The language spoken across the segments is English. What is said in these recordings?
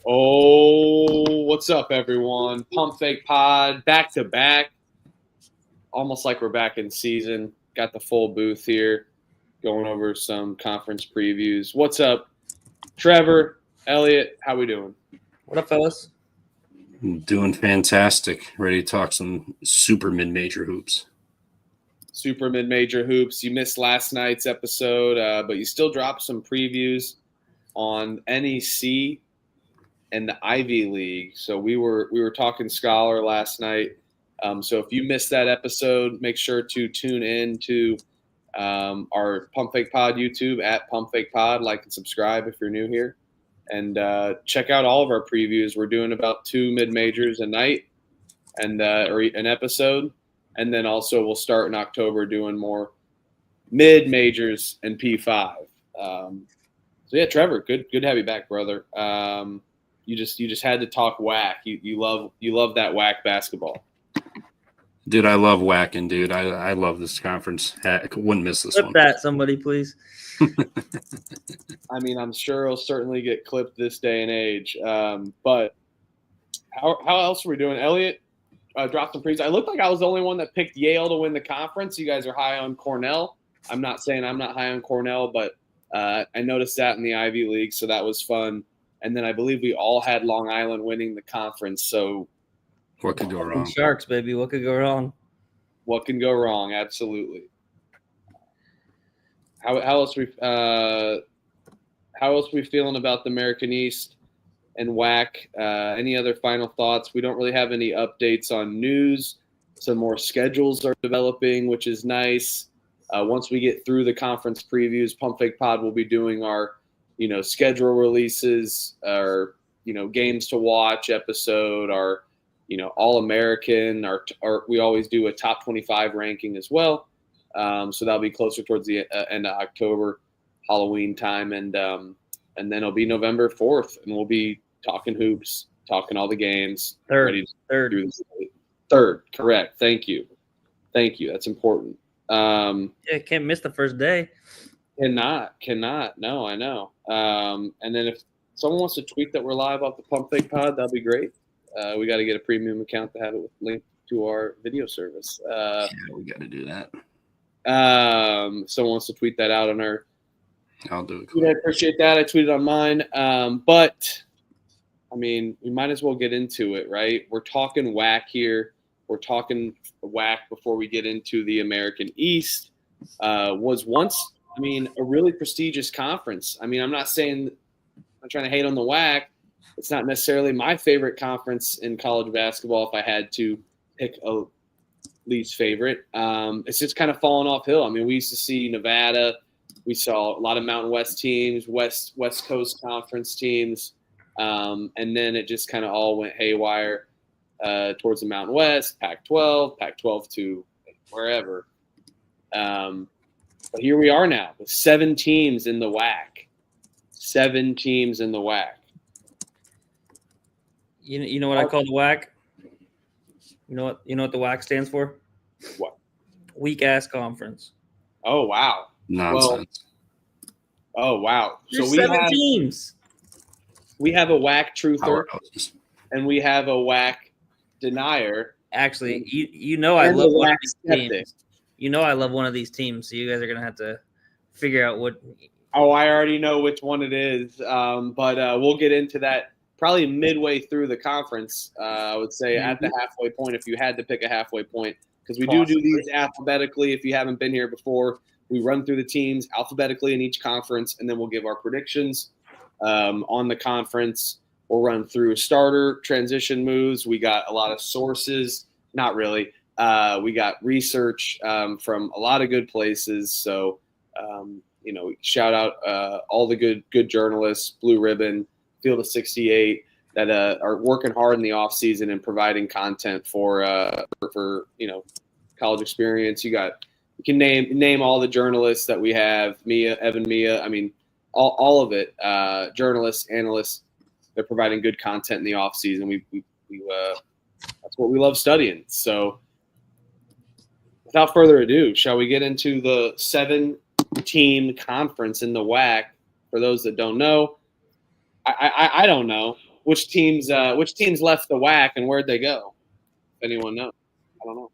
Oh, what's up, everyone? Pump Fake Pod, back to back. Almost like we're back in season. Got the full booth here, going over some conference previews. What's up, Trevor, Elliot? How we doing? What up, fellas? Doing fantastic. Ready to talk some super mid-major hoops. Super mid-major hoops. You missed last night's episode, but you still dropped some previews on NEC and the Ivy League. So we were talking Scholar last night. So if you missed that episode, make sure to tune in to our Pump Fake Pod YouTube at Pump Fake Pod. Like and subscribe if you're new here. And check out all of our previews. We're doing about 2 mid-majors a night and or an episode. And then also we'll start in October doing more mid-majors and P5. So yeah, Trevor, good to have you back, brother. You just had to talk WAC. You love that WAC basketball. Dude, I love WACing, dude. I love this conference. I wouldn't miss this Clip one. that, somebody, please. I mean, I'm sure it'll certainly get clipped this day and age. But how else are we doing? Elliot dropped some previews. I look like I was the only one that picked Yale to win the conference. You guys are high on Cornell. I'm not saying I'm not high on Cornell, but I noticed that in the Ivy League, so that was fun. And then I believe we all had Long Island winning the conference. So what could go wrong? Sharks, baby. What could go wrong? What can go wrong? Absolutely. How else we feeling about the American East and WAC? Any other final thoughts? We don't really have any updates on news. Some more schedules are developing, which is nice. Once we get through the conference previews, Pump Fake Pod will be doing our schedule releases, our games to watch episode, our All-American, our we always do a top 25 ranking as well. So that'll be closer towards the end of October, Halloween time, and then it'll be November 4th, and we'll be talking hoops, talking all the games. Third, correct. Thank you. That's important. Yeah, can't miss the first day. Cannot. No, I know. And then if someone wants to tweet that we're live off the Pump Fake Pod, that'd be great. We got to get a premium account to have it linked to our video service. Yeah, we got to do that. Someone wants to tweet that out on our. I'll do it. I appreciate that. I tweeted on mine. But I mean, we might as well get into it, right? We're talking WAC here. We're talking WAC before we get into the American East. Was once, a really prestigious conference. I'm not saying I'm trying to hate on the WAC. It's not necessarily my favorite conference in college basketball if I had to pick a least favorite. It's just kind of fallen off hill. We used to see Nevada. We saw a lot of Mountain West teams, West Coast Conference teams. And then it just kind of all went haywire towards the Mountain West, Pac-12 to wherever. But here we are now with 7 teams in the WAC. 7 teams in the WAC. You know what I call the WAC? You know what the WAC stands for? What? Weak ass conference. Oh wow. Nonsense. Oh wow. There's 7 teams. We have a WAC truther and we have a WAC denier. Actually, I love one of these teams. I love one of these teams, so you guys are gonna have to figure out what. Oh, I already know which one it is. But we'll get into that probably midway through the conference. I would say at the halfway point, if you had to pick a halfway point, because we do these alphabetically. If you haven't been here before, we run through the teams alphabetically in each conference, and then we'll give our predictions on the conference. We'll run through starter transition moves. We got a lot of sources. Not really. We got research from a lot of good places. So, shout out all the good journalists, Blue Ribbon, Field of 68, that are working hard in the off season and providing content for college experience. You can name all the journalists that we have, Evan Mia. All of it, journalists, analysts. They're providing good content in the off season. We that's what we love studying. So without further ado, shall we get into the 7-team conference in the WAC? For those that don't know, I don't know. which teams left the WAC and where'd they go? If anyone knows, I don't know.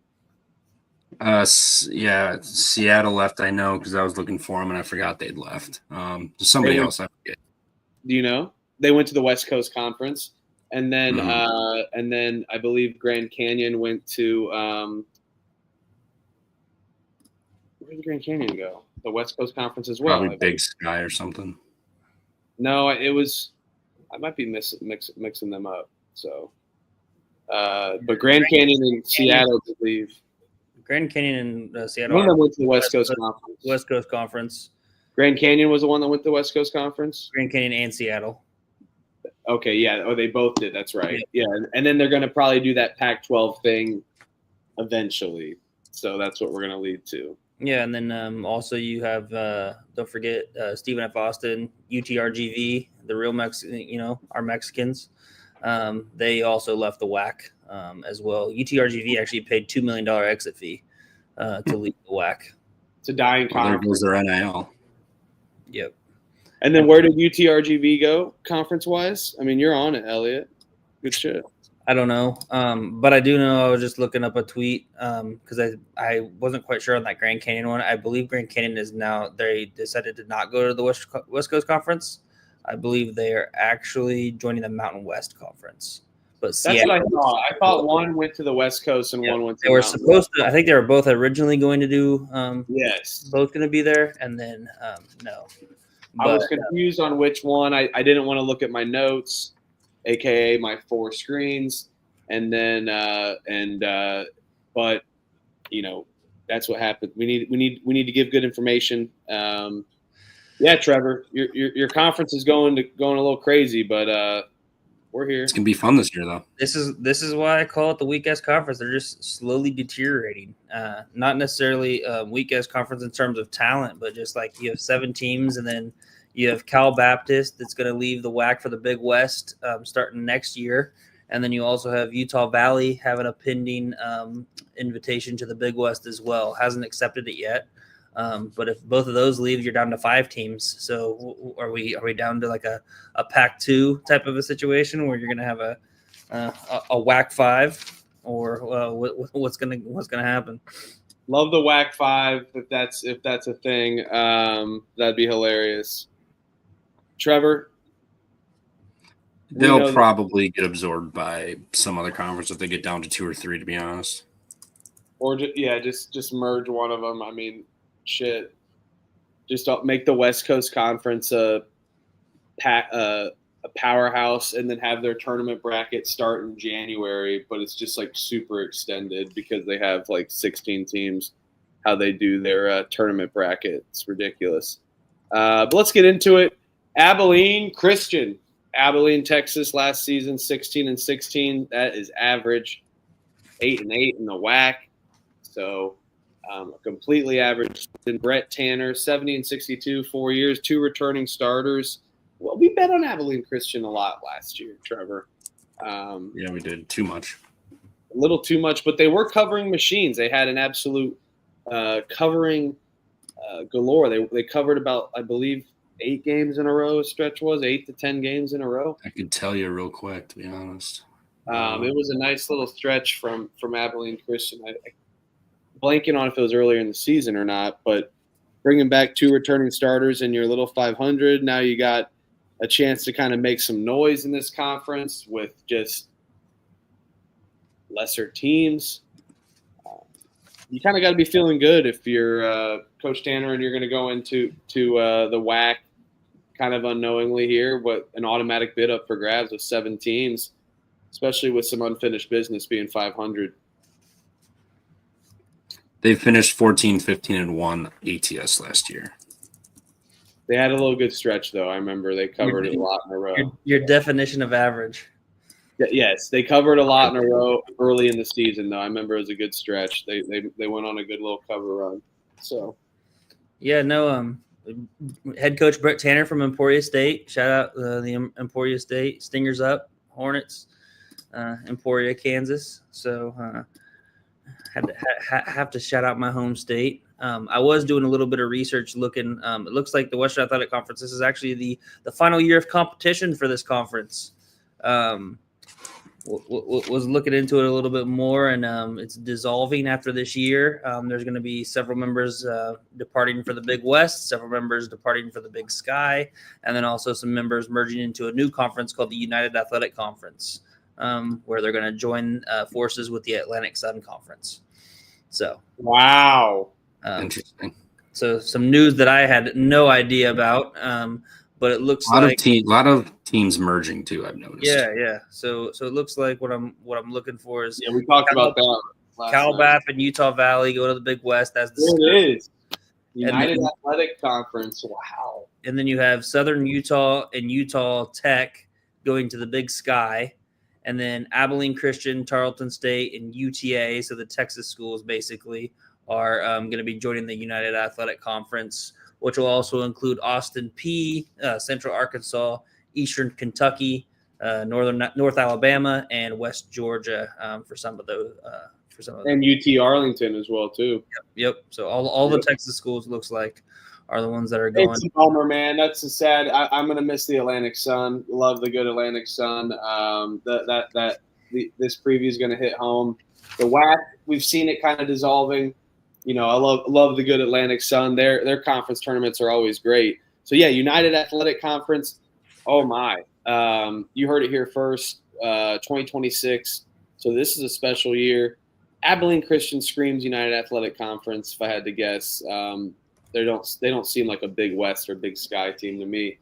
Yeah, Seattle left. I know because I was looking for them and I forgot they'd left. Somebody else, I forget. Do you know? They went to the West Coast Conference, and then I believe Grand Canyon went to where did Grand Canyon go? The West Coast Conference as well. Probably Big Sky or something. No, it was. I might be mixing them up. So, but Grand Canyon and Seattle, I believe. Grand Canyon and Seattle. One of them went to the West Coast Conference. West Coast Conference. Grand Canyon was the one that went to the West Coast Conference? Grand Canyon and Seattle. Okay, yeah. Oh, they both did. That's right. Yeah, and then they're going to probably do that Pac-12 thing eventually. So that's what we're going to lead to. Yeah, and then also you have, don't forget, Stephen F. Austin, UT-RGV, the real our Mexicans. They also left the WAC as well. UT-RGV actually paid $2 million exit fee to leave the WAC. It's a dying conference. There goes their NIL. Yep. And then where did UT-RGV go conference-wise? I mean, you're on it, Elliot. Good shit. I don't know. But I do know I was just looking up a tweet because I wasn't quite sure on that Grand Canyon one. I believe Grand Canyon is now – they decided to not go to the West Coast Conference. I believe they are actually joining the Mountain West Conference. But that's what I thought. I thought one went to the West Coast and one went to they were supposed to – I think they were both originally going to do yes. Both going to be there, and then no. But, I was confused on which one. I didn't want to look at my notes, aka my 4 screens, and then but that's what happened. We need to give good information. Yeah, Trevor, your conference is going a little crazy, but we're here. It's gonna be fun this year, though. This is why I call it the Weak Ass Conference. They're just slowly deteriorating. Not necessarily Weak Ass Conference in terms of talent, but just like you have 7 teams, and then you have Cal Baptist that's going to leave the WAC for the Big West starting next year, and then you also have Utah Valley having a pending invitation to the Big West as well. Hasn't accepted it yet. But if both of those leave, you're down to 5 teams. So are we down to like a Pac-2 type of a situation where you're going to have a WAC 5, or what's going to happen? Love the WAC 5 if that's a thing. That'd be hilarious. Trevor, they'll probably get absorbed by some other conference if they get down to 2 or 3. To be honest, or just merge one of them. I mean. Shit, just make the West Coast Conference a powerhouse, and then have their tournament bracket start in January, but it's just like super extended because they have like 16 teams. How they do their tournament bracket, it's ridiculous. But let's get into it. Abilene Christian, Abilene, Texas, last season 16-16. That is average. 8-8 in the WAC. So. Completely average. And Brett Tanner, 70-62, 4 years, 2 returning starters. Well, we bet on Abilene Christian a lot last year, Trevor. Yeah, we did too much. A little too much, but they were covering machines. They had an absolute covering galore. They covered about, I believe, 8 games in a row. Stretch was 8 to 10 games in a row. I could tell you real quick, to be honest. It was a nice little stretch from Abilene Christian. Blanking on if it was earlier in the season or not, but bringing back 2 returning starters in your little 500, now you got a chance to kind of make some noise in this conference with just lesser teams. You kind of got to be feeling good if you're Coach Tanner and you're going to go into the WAC kind of unknowingly here, but an automatic bid up for grabs with 7 teams, especially with some unfinished business being 500. They finished 14-15-1 ATS last year. They had a little good stretch, though. I remember they covered it a lot in a row. Your definition of average. Yes, they covered a lot in a row early in the season, though. I remember it was a good stretch. They went on a good little cover run. So, yeah, no. Head coach Brett Tanner from Emporia State. Shout out the Emporia State Stingers up Hornets, Emporia, Kansas. So. Have to shout out my home state. I was doing a little bit of research looking. It looks like the Western Athletic Conference, this is actually the final year of competition for this conference. Was looking into it a little bit more, and it's dissolving after this year. There's going to be several members departing for the Big West, several members departing for the Big Sky, and then also some members merging into a new conference called the United Athletic Conference, where they're going to join forces with the Atlantic Sun Conference. So, wow, interesting. So some news that I had no idea about. But it looks a lot of teams merging too. I've noticed. Yeah. So it looks like what I'm looking for is we talked about that. Cal Bap and Utah Valley go to the Big West. That's the there it is. United Athletic Conference. Wow. And then you have Southern Utah and Utah Tech going to the Big Sky, and then Abilene Christian, Tarleton State, and UTA. So the Texas schools basically are going to be joining the United Athletic Conference, which will also include Austin P, Central Arkansas, Eastern Kentucky, North Alabama, and West Georgia for some of those. And UT-Arlington as well too. Yep. So all the Texas schools looks like are the ones that are going. It's a bummer, man. That's a sad. I'm gonna miss the Atlantic Sun. Love the good Atlantic Sun. This preview is gonna hit home. The WAC, we've seen it kind of dissolving. You know, I love the good Atlantic Sun. Their conference tournaments are always great. So yeah, United Athletic Conference. Oh my, you heard it here first. 2026. So this is a special year. Abilene Christian screams United Athletic Conference. If I had to guess, they don't seem like a Big West or Big Sky team to me.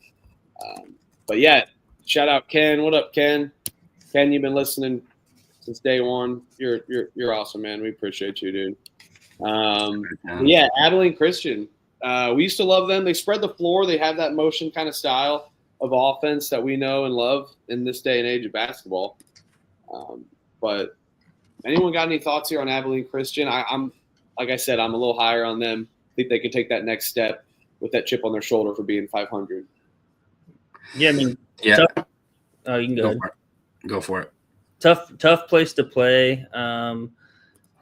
But yeah, shout out Ken. What up, Ken? Ken, you've been listening since day one. You're awesome, man. We appreciate you, dude. Yeah, Abilene Christian. We used to love them. They spread the floor. They have that motion kind of style of offense that we know and love in this day and age of basketball. But anyone got any thoughts here on Abilene Christian? I'm like I said, I'm a little higher on them. I think they could take that next step with that chip on their shoulder for being 500. Yeah, I mean, yeah. You can go for it. Tough place to play.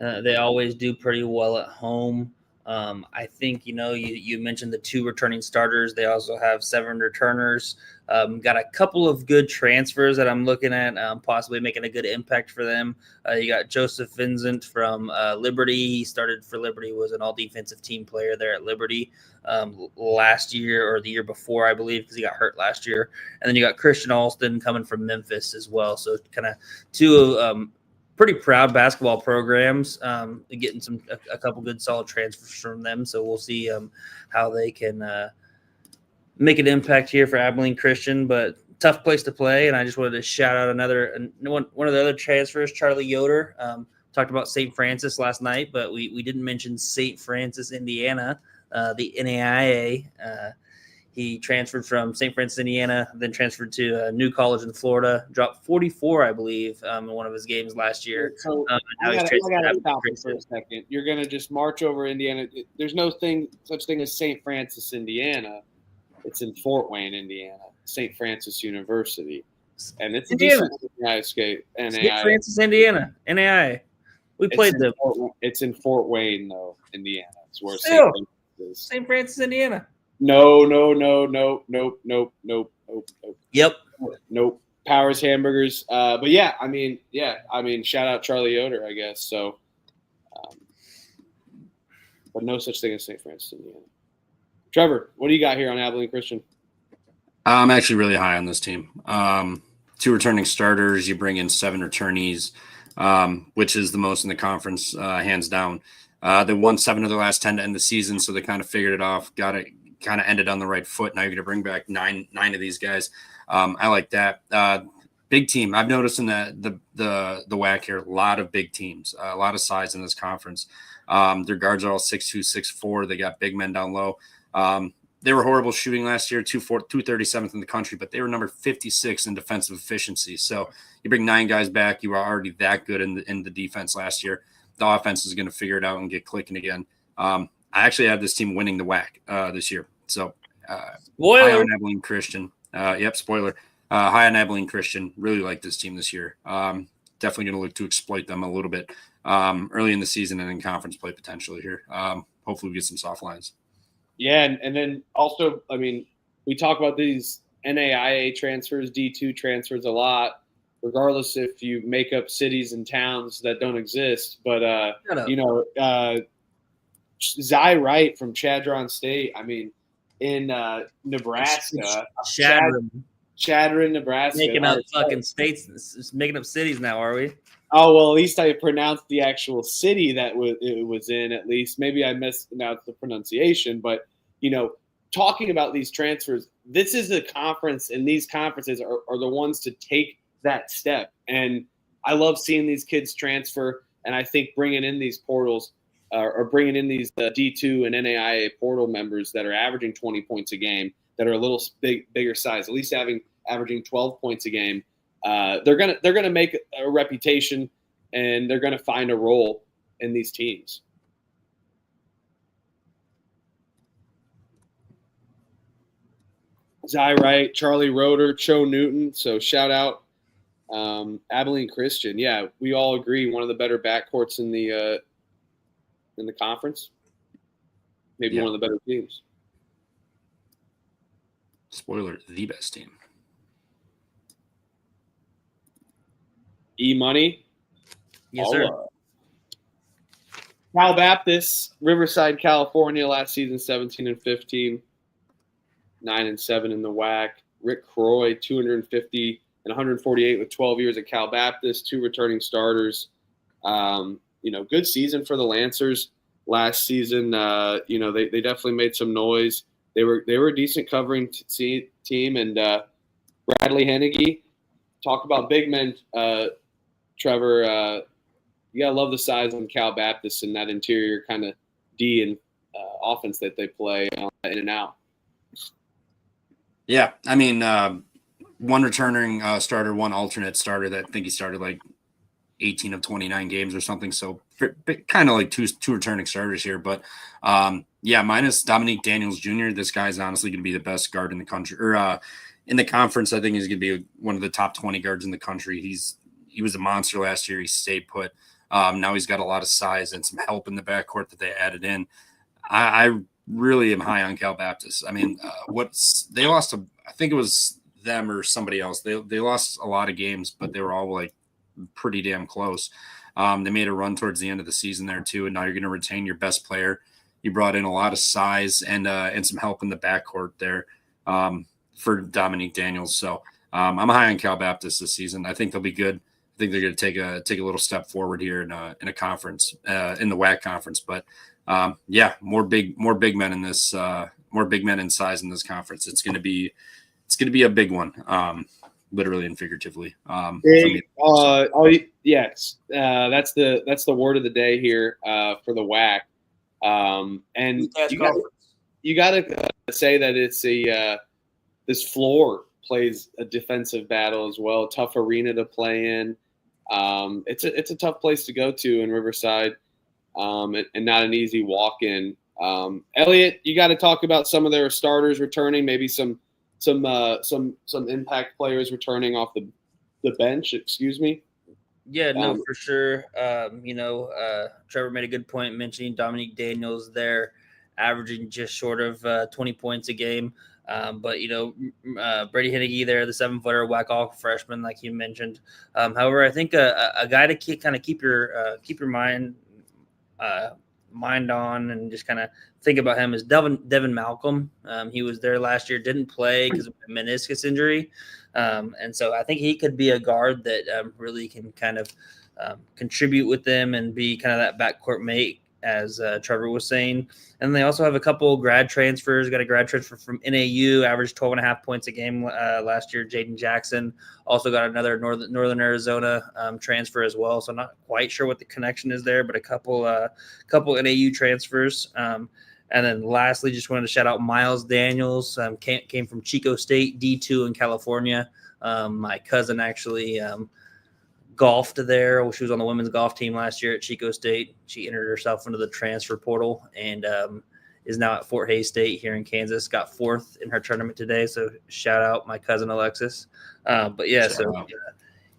They always do pretty well at home. I think, you mentioned the 2 returning starters. They also have 7 returners. Got a couple of good transfers that I'm looking at, possibly making a good impact for them. You got Joseph Vincent from Liberty. He started for Liberty, was an all-defensive team player there at Liberty last year or the year before, I believe, because he got hurt last year. And then you got Christian Alston coming from Memphis as well. So kind of 2 pretty proud basketball programs, getting a couple good solid transfers from them. So we'll see how they can make an impact here for Abilene Christian, but tough place to play. And I just wanted to shout out one of the other transfers, Charlie Yoder. Talked about St. Francis last night, but we didn't mention St. Francis, Indiana, the NAIA. He transferred from St. Francis, Indiana, then transferred to a new college in Florida, dropped 44, I believe, in one of his games last year. So I got to stop you for a second. You're going to just march over Indiana. There's no such thing as St. Francis, Indiana. It's in Fort Wayne, Indiana, St. Francis University. And it's a decent St. Francis, Indiana, NAIA. We played them. It's in Fort Wayne, though, Indiana. It's where St. Francis is. St. Francis, Indiana. No. Yep. Nope. Powers Hamburgers. But yeah, I mean, shout out Charlie Yoder, I guess. So, but no such thing as St. Francis, Indiana. Trevor, what do you got here on Abilene Christian? I'm actually really high on this team. 2 returning starters. You bring in 7 returnees, which is the most in the conference, hands down. They won 7 of their last 10 to end the season, so they kind of figured it off. Got it, kind of ended on the right foot. Now you're going to bring back nine of these guys. I like that. Big team. I've noticed in the WAC here, a lot of big teams, a lot of size in this conference. Their guards are all 6'2", 6'4". They got big men down low. They were horrible shooting last year, 237th in the country, but they were number 56 in defensive efficiency. So you bring 9 guys back. You were already that good in the defense last year. The offense is going to figure it out and get clicking again. I actually had this team winning the WAC this year. So high on Abilene Christian. Spoiler. High on Abilene Christian. Really like this team this year. Definitely going to look to exploit them a little bit early in the season and in conference play potentially here. Hopefully we get some soft lines. Yeah, and then also, I mean, we talk about these NAIA transfers, D2 transfers a lot. regardless if you make up cities and towns that don't exist. But, Zy Wright from Tarleton State, I mean, in Nebraska. Chadron, Nebraska. Making up fucking states, making up cities now, are we? Oh, well, at least I pronounced the actual city that it was in, at least. Maybe I mispronounced the pronunciation. But, talking about these transfers, this is a conference, and these conferences are the ones to take that step. And I love seeing these kids transfer, and I think bringing in these portals or bringing in these D2 and NAIA portal members that are averaging 20 points a game, that are a little bigger size, at least averaging 12 points a game. They're gonna make a reputation, and they're gonna find a role in these teams. Zy Wright, Charlie Roeder, Cho Newton. So shout out Abilene Christian. Yeah, we all agree one of the better backcourts in the conference. Maybe one of the better teams. Spoiler: the best team. E-Money. Yes, sir. Cal Baptist, Riverside, California, last season 17-15, 9-7 in the WAC. Rick Croy, 250 and 148 with 12 years at Cal Baptist, 2 returning starters. Good season for the Lancers last season. They definitely made some noise. They were a decent covering team, and Bradley Hennigy. Talk about big men, Trevor. You gotta love the size on Cal Baptist and that interior kind of D and offense that they play in and out. Yeah, I mean, one returning starter, one alternate starter. That I think he started like 18 of 29 games or something. So kind of like two returning starters here. But minus Dominique Daniels Jr. This guy's honestly going to be the best guard in the country, or in the conference. I think he's going to be one of the top 20 guards in the country. He was a monster last year. He stayed put. Now he's got a lot of size and some help in the backcourt that they added in. I really am high on Cal Baptist. I mean, they lost I think it was them or somebody else. They lost a lot of games, but they were all like pretty damn close. They made a run towards the end of the season there too, and now you're going to retain your best player. You brought in a lot of size and some help in the backcourt there for Dominique Daniels. So I'm high on Cal Baptist this season. I think they'll be good. I think they're going to take a little step forward here in a conference, in the WAC conference. But more big men in this, more big men in size in this conference. It's going to be a big one, literally and figuratively. Yes, that's the word of the day here for the WAC. And you got to say that it's this floor plays a defensive battle as well. Tough arena to play in. It's a tough place to go to in Riverside, and not an easy walk-in. Elliot, you got to talk about some of their starters returning, maybe some impact players returning off the bench. Excuse me. Yeah, no, for sure. Trevor made a good point mentioning Dominique Daniels there, averaging just short of 20 points a game. But Brady Hennigy there, the 7-footer, WAC all freshman, like you mentioned. However, I think a guy to keep your mind on and just kind of think about him is Devin Malcolm. He was there last year, didn't play because of a meniscus injury. And so I think he could be a guard that really can kind of contribute with them and be kind of that backcourt mate, as Trevor was saying. And they also have a couple grad transfers. Got a grad transfer from NAU, averaged 12.5 points a game last year. Jaden Jackson also got another Northern Arizona transfer as well. So I'm not quite sure what the connection is there, but a couple NAU transfers. And then lastly, just wanted to shout out Miles Daniels. Came from Chico State, D2 in California. My cousin actually golfed there. She was on the women's golf team last year at Chico State. She entered herself into the transfer portal and is now at Fort Hays State here in Kansas. Got 4th in her tournament today. So shout out my cousin Alexis.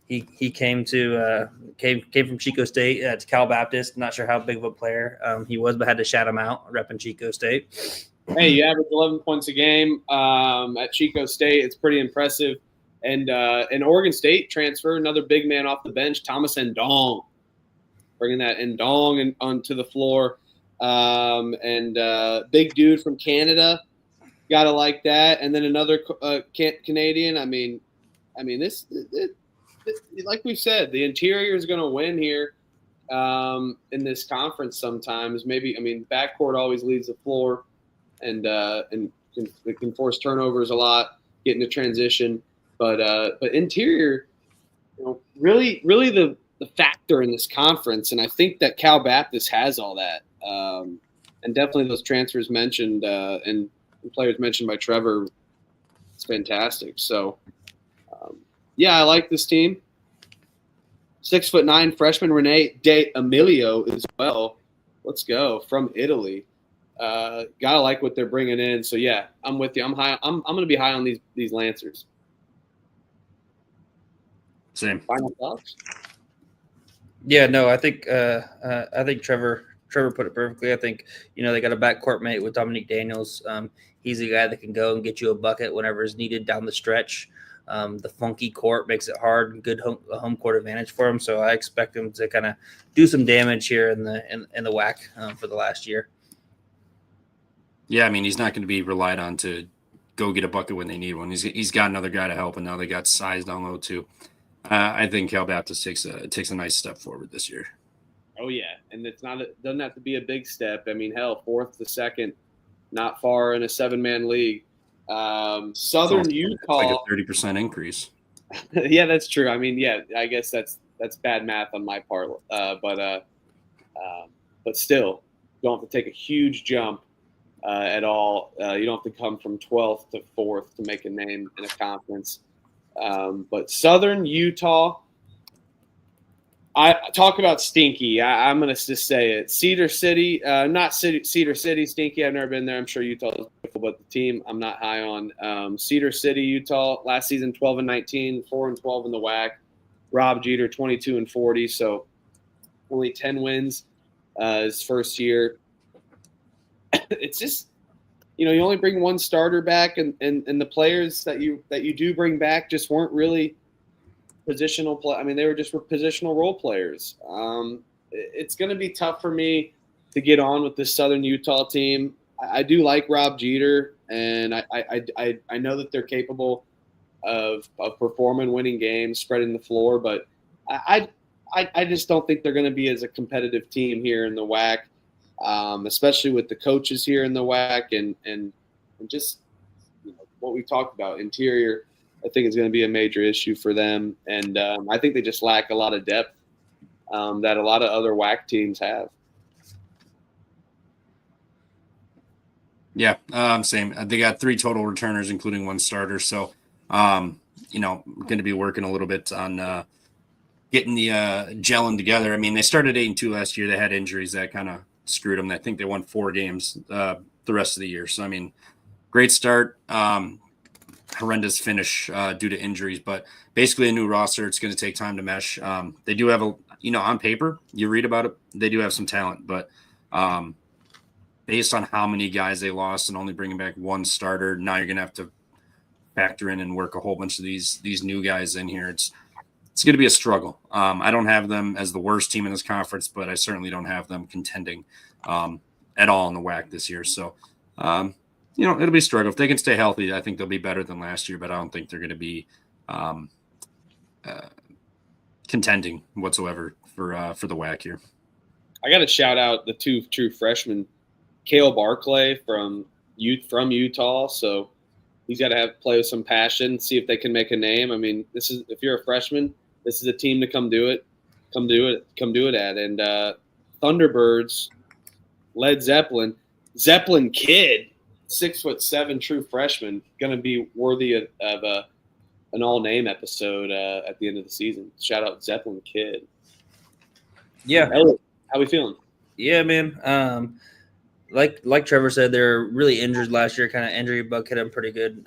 He came from Chico State to Cal Baptist. Not sure how big of a player he was, but had to shout him out, repping Chico State. Hey, you average 11 points a game at Chico State. It's pretty impressive. And Oregon State transfer, another big man off the bench, Thomas Ndong, bringing that Ndong onto the floor. Big dude from Canada, gotta like that. And then another Canadian. I mean, this like we said, the interior is going to win here in this conference. Sometimes, maybe. I mean, backcourt always leads the floor, and it can force turnovers a lot, get into transition. But interior, really the factor in this conference, and I think that Cal Baptist has all that, and definitely those transfers mentioned and players mentioned by Trevor. It's fantastic. So, yeah, I like this team. 6'9" freshman Renee De Emilio as well. Let's go from Italy. Gotta like what they're bringing in. So yeah, I'm with you. I'm high. I'm going to be high on these Lancers. Same. Final thoughts? Yeah, no, I think Trevor put it perfectly. I think they got a backcourt mate with Dominique Daniels. He's a guy that can go and get you a bucket whenever is needed down the stretch. The funky court makes it hard. Good home court advantage for him. So I expect him to kind of do some damage here in the WAC for the last year. Yeah, I mean, he's not going to be relied on to go get a bucket when they need one. He's got another guy to help, and now they got size down low too. I think Cal Baptist takes a nice step forward this year. Oh yeah, and doesn't have to be a big step. I mean, hell, 4th to 2nd, not far in a 7-man league. Southern Utah, like a 30% increase. Yeah, that's true. I mean, yeah, I guess that's bad math on my part, but still, you don't have to take a huge jump at all. You don't have to come from 12th to 4th to make a name in a conference. But Southern Utah, I talk about stinky. I'm going to just say it. Cedar City, not Cedar City stinky. I've never been there. I'm sure Utah is beautiful, but the team I'm not high on. Cedar City, Utah, last season 12-19, 4-12 in the WAC. Rob Jeter 22-40, so only 10 wins his first year. It's just, you only bring one starter back, and the players that you do bring back just weren't really positional play. I mean, they were just positional role players. It's going to be tough for me to get on with this Southern Utah team. I do like Rob Jeter, and I know that they're capable of performing, winning games, spreading the floor, but I just don't think they're going to be as a competitive team here in the WAC, especially with the coaches here in the WAC and just what we talked about, interior. I think it's going to be a major issue for them, and I think they just lack a lot of depth that a lot of other WAC teams have. Yeah, same. They got 3 total returners, including 1 starter. So, going to be working a little bit on getting the gelling together. I mean, they started 8-2 last year. They had injuries that kind of screwed them. I think they won 4 games the rest of the year. So, I mean, great start. Horrendous finish due to injuries, but basically a new roster. It's going to take time to mesh. They do have on paper, you read about it, they do have some talent, but based on how many guys they lost and only bringing back 1 starter, now you're going to have to factor in and work a whole bunch of these new guys in here. It's going to be a struggle. I don't have them as the worst team in this conference, but I certainly don't have them contending at all in the WAC this year. So, it'll be a struggle. If they can stay healthy, I think they'll be better than last year, but I don't think they're going to be contending whatsoever for the WAC here. I got to shout out the 2 true freshmen, Cale Barclay from Utah. So he's got to play with some passion, see if they can make a name. I mean, if you're a freshman, this is a team to come do it at. And Thunderbirds, Led Zeppelin kid, 6'7" true freshman, going to be worthy of an all-name episode at the end of the season. Shout out Zeppelin kid. Yeah. How we feeling? Yeah, man. Like Trevor said, they're really injured last year. Kind of injury bug hit them pretty good.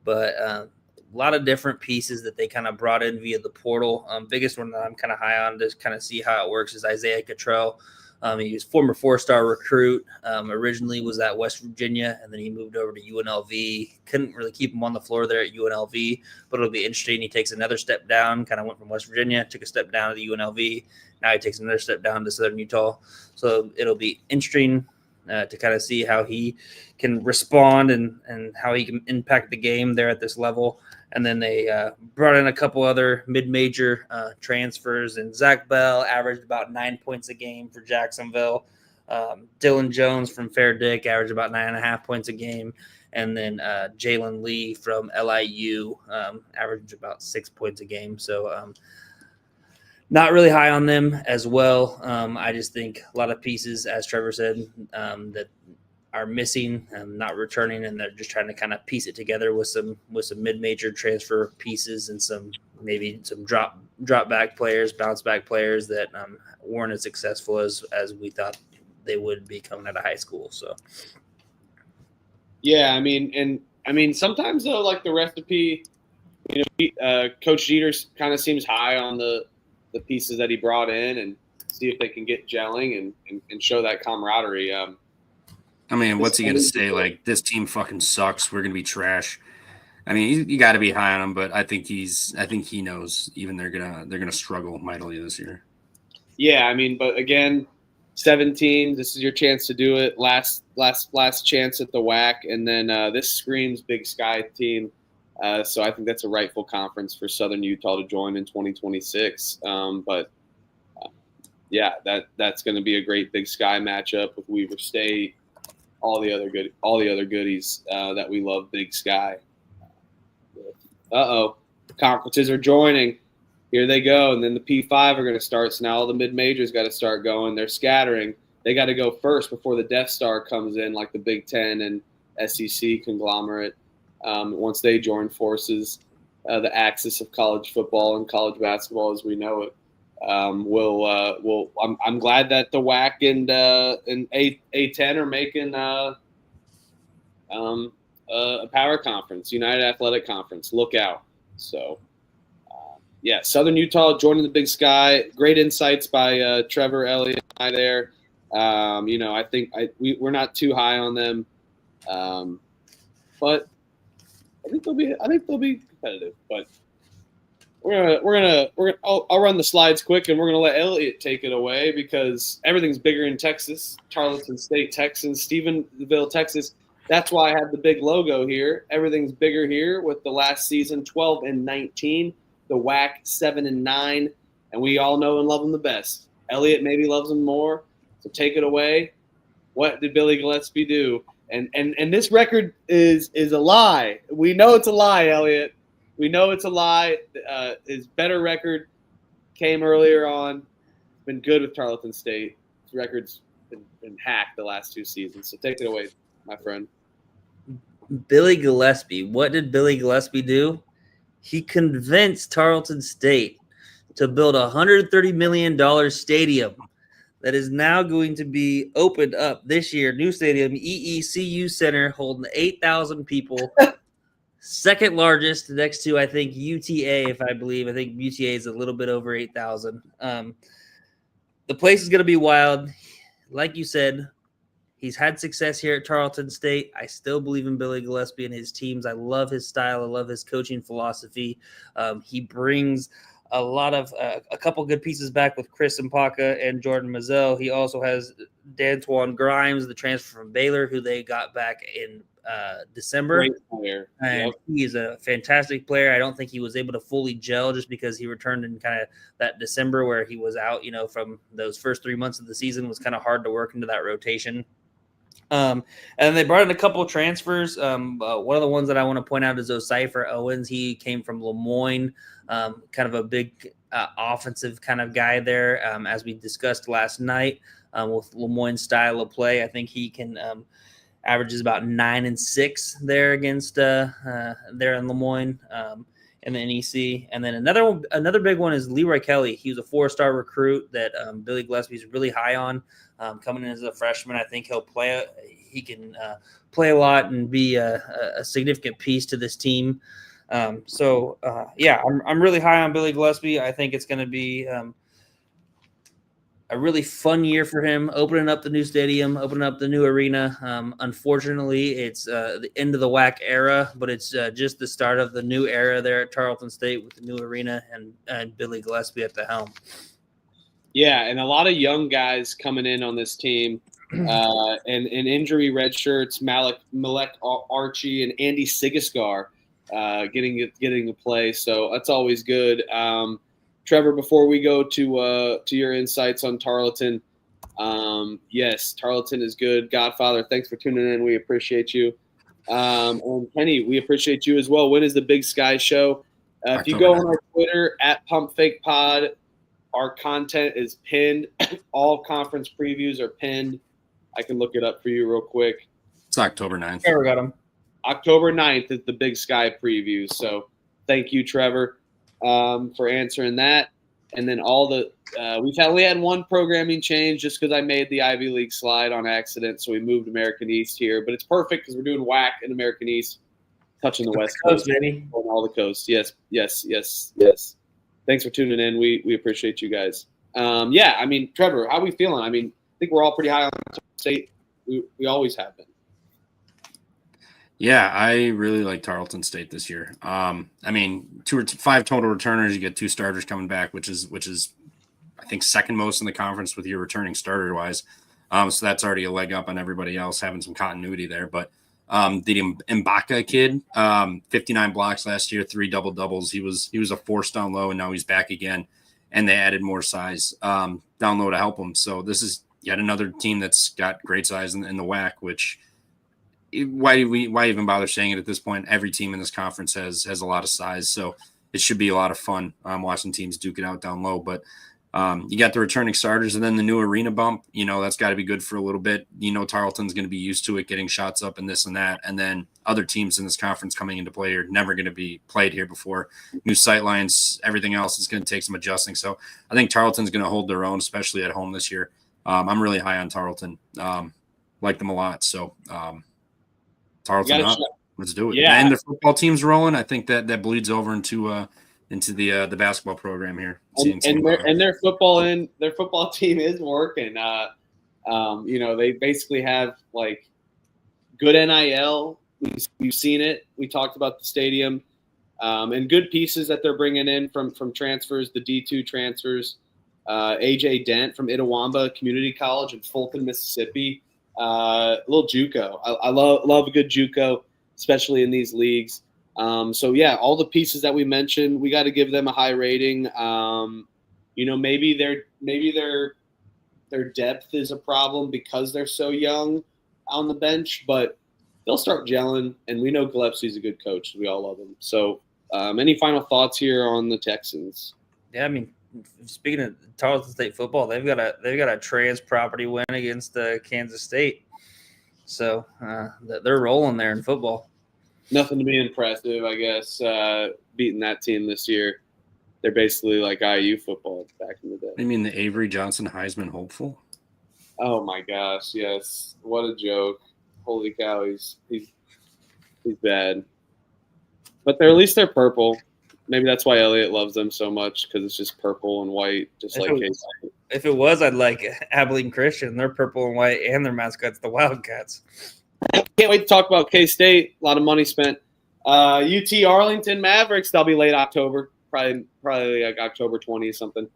But a lot of different pieces that they kind of brought in via the portal. Biggest one that I'm kind of high on to kind of see how it works is Isaiah Cottrell. He was former 4-star recruit. Originally was at West Virginia, and then he moved over to UNLV. Couldn't really keep him on the floor there at UNLV, but it'll be interesting. He takes another step down, kind of went from West Virginia, took a step down to the UNLV. Now he takes another step down to Southern Utah. So it'll be interesting to kind of see how he can respond and how he can impact the game there at this level. And then they brought in a couple other mid-major transfers, and Zach Bell averaged about 9 points a game for Jacksonville. Dylan Jones from Fair Dick averaged about 9.5 points a game. And then Jalen Lee from LIU averaged about 6 points a game. So not really high on them as well. I just think a lot of pieces, as Trevor said, that are missing, not returning, and they're just trying to kind of piece it together with some mid-major transfer pieces and some drop back players, bounce back players that weren't as successful as we thought they would be coming out of high school. So yeah, I mean sometimes though, like the recipe, Coach Jeter kind of seems high on the pieces that he brought in, and see if they can get gelling and show that camaraderie. I mean, what's he going to say? Like, this team fucking sucks. We're going to be trash. I mean, you got to be high on him, but I think he knows even they're gonna struggle mightily this year. Yeah, I mean, but again, 17. This is your chance to do it. Last chance at the WAC, and then this screams Big Sky team. So I think that's a rightful conference for Southern Utah to join in 2026. Yeah, that's going to be a great Big Sky matchup with Weaver State. All the other goodies that we love. Big Sky. Conferences are joining. Here they go, and then the P5 are going to start. So now all the mid majors got to start going. They're scattering. They got to go first before the Death Star comes in, like the Big Ten and SEC conglomerate. Once they join forces, the axis of college football and college basketball as we know it. I'm glad that the WAC and A10 are making a power conference, United Athletic Conference. Look out! So, yeah, Southern Utah joining the Big Sky. Great insights by Trevor, Elliott, and I there. I think we're not too high on them, but I think they'll be competitive. But I'll run the slides quick, and we're gonna let Elliott take it away because everything's bigger in Texas. Tarleton State, Texans, Stephenville, Texas. That's why I have the big logo here. Everything's bigger here with the last season 12-19, the WAC 7-9, and we all know and love them the best. Elliott maybe loves them more, so take it away. What did Billy Gillespie do? And this record is a lie. We know it's a lie, Elliott. We know it's a lie. His better record came earlier on. Been good with Tarleton State. His record's been hacked the last 2 seasons. So take it away, my friend. Billy Gillespie. What did Billy Gillespie do? He convinced Tarleton State to build a $130 million stadium that is now going to be opened up this year. New stadium, EECU Center, holding 8,000 people. Second largest, next to, I think, UTA, if I believe. I think UTA is a little bit over 8,000. The place is going to be wild. Like you said, he's had success here at Tarleton State. I still believe in Billy Gillespie and his teams. I love his style. I love his coaching philosophy. He brings a couple good pieces back with Chris Mpaka and Jordan Mazzell. He also has D'Antoine Grimes, the transfer from Baylor, who they got back in December. Great player. And yep. He is a fantastic player. I don't think he was able to fully gel just because he returned in kind of that December where he was out, from those first 3 months of the season. It was kind of hard to work into that rotation. And they brought in a couple of transfers. One of the ones that I want to point out is O'Cypher Owens. He came from Lemoyne, kind of a big offensive kind of guy there. As we discussed last night with Lemoyne's style of play, I think he can averages about 9 and 6 there against there in Lemoyne in the NEC. And then another big one is Leroy Kelly. He was a 4-star recruit that Billy Gillespie is really high on. Coming in as a freshman, I think he can play a lot and be a significant piece to this team. I'm really high on Billy Gillespie. I think it's going to be a really fun year for him, opening up the new stadium, opening up the new arena. Unfortunately, it's the end of the WAC era, but it's just the start of the new era there at Tarleton State with the new arena and Billy Gillespie at the helm. Yeah, and a lot of young guys coming in on this team. And injury red shirts, Malek Archie and Andy Sigiscar getting to play. So that's always good. Trevor, before we go to your insights on Tarleton, yes, Tarleton is good. Godfather, thanks for tuning in. We appreciate you. And Kenny, we appreciate you as well. When is the Big Sky show? If you go on our Twitter at PumpFakePod, our content is pinned. All conference previews are pinned. I can look it up for you real quick. It's October 9th. Trevor got him. October 9th is the Big Sky preview. So thank you, Trevor, for answering that. And then we've only had one programming change just because I made the Ivy League slide on accident. So we moved American East here. But it's perfect because we're doing WAC in American East, touching the West Coast, baby. on all the coasts. Yes. Thanks for tuning in. We appreciate you guys. I mean, Trevor, how are we feeling? I mean, I think we're all pretty high on State. We always have been. Yeah, I really like Tarleton State this year. I mean, 5 total returners. You get 2 starters coming back, which is I think second most in the conference with your returning starter wise. So that's already a leg up on everybody else having some continuity there. But the Mbaka kid, 59 blocks last year, 3 double doubles. He was a force down low, and now he's back again. And they added more size down low to help him. So this is yet another team that's got great size in the WAC, which why even bother saying it at this point? Every team in this conference has a lot of size. So it should be a lot of fun watching teams duke it out down low. But you got the returning starters and then the new arena bump. That's got to be good for a little bit. Tarleton's going to be used to it, getting shots up and this and that. And then other teams in this conference coming into play are never going to be played here before. New sight lines, everything else is going to take some adjusting. So I think Tarleton's going to hold their own, especially at home this year. I'm really high on Tarleton. Like them a lot. So Tarleton up. Let's do it. Yeah. And the football team's rolling. I think that bleeds over into the basketball program here. And their football team is working. They basically have like good NIL. We've seen it. We talked about the stadium and good pieces that they're bringing in from transfers, the D2 transfers. AJ Dent from Itawamba Community College in Fulton, Mississippi. Little JUCO. I love a good JUCO, especially in these leagues. All the pieces that we mentioned, we got to give them a high rating. Maybe their depth is a problem because they're so young on the bench, but they'll start gelling. And we know Gillespie's a good coach. We all love him. So, any final thoughts here on the Texans? Yeah, I mean, speaking of Tarleton State football, they've got a trans property win against Kansas State. So they're rolling there in football. Nothing to be impressive, I guess, beating that team this year. They're basically like IU football back in the day. You mean the Avery Johnson Heisman hopeful? Oh, my gosh, yes. What a joke. Holy cow, he's bad. But at least they're purple. Maybe that's why Elliott loves them so much, because it's just purple and white, just like K-State. If it was, I'd like Abilene Christian. They're purple and white, and their mascot's the Wildcats. Can't wait to talk about K-State. A lot of money spent. UT-Arlington Mavericks, they'll be late October, probably like October 20 or something.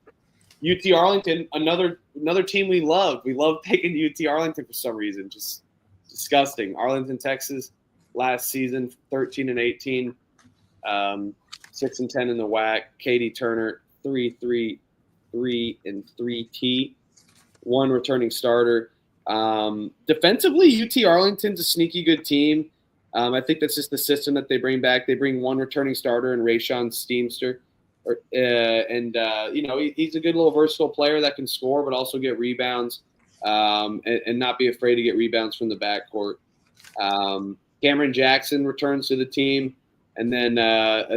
UT-Arlington, another team we love. We love taking UT-Arlington for some reason. Just disgusting. Arlington, Texas, last season, 13-18. 6-10 in the WAC. Katie Turner, 3-3-3 and 3T. 1 returning starter. Defensively, UT-Arlington's a sneaky good team. I think that's just the system that they bring back. They bring 1 returning starter and Rayshon Steamster. He's a good little versatile player that can score but also get rebounds and not be afraid to get rebounds from the backcourt. Cameron Jackson returns to the team. And then a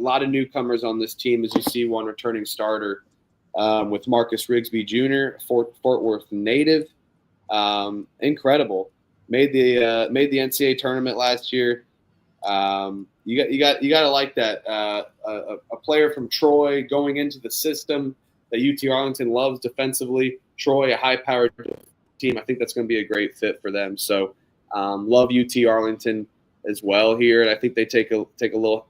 lot of newcomers on this team, as you see, 1 returning starter with Marcus Rigsby Jr., Fort Worth native. Incredible. Made the NCAA tournament last year. You got to like that. A player from Troy going into the system that UT Arlington loves defensively. Troy, a high-powered team. I think that's going to be a great fit for them. So love UT-Arlington as well here, and I think they take a little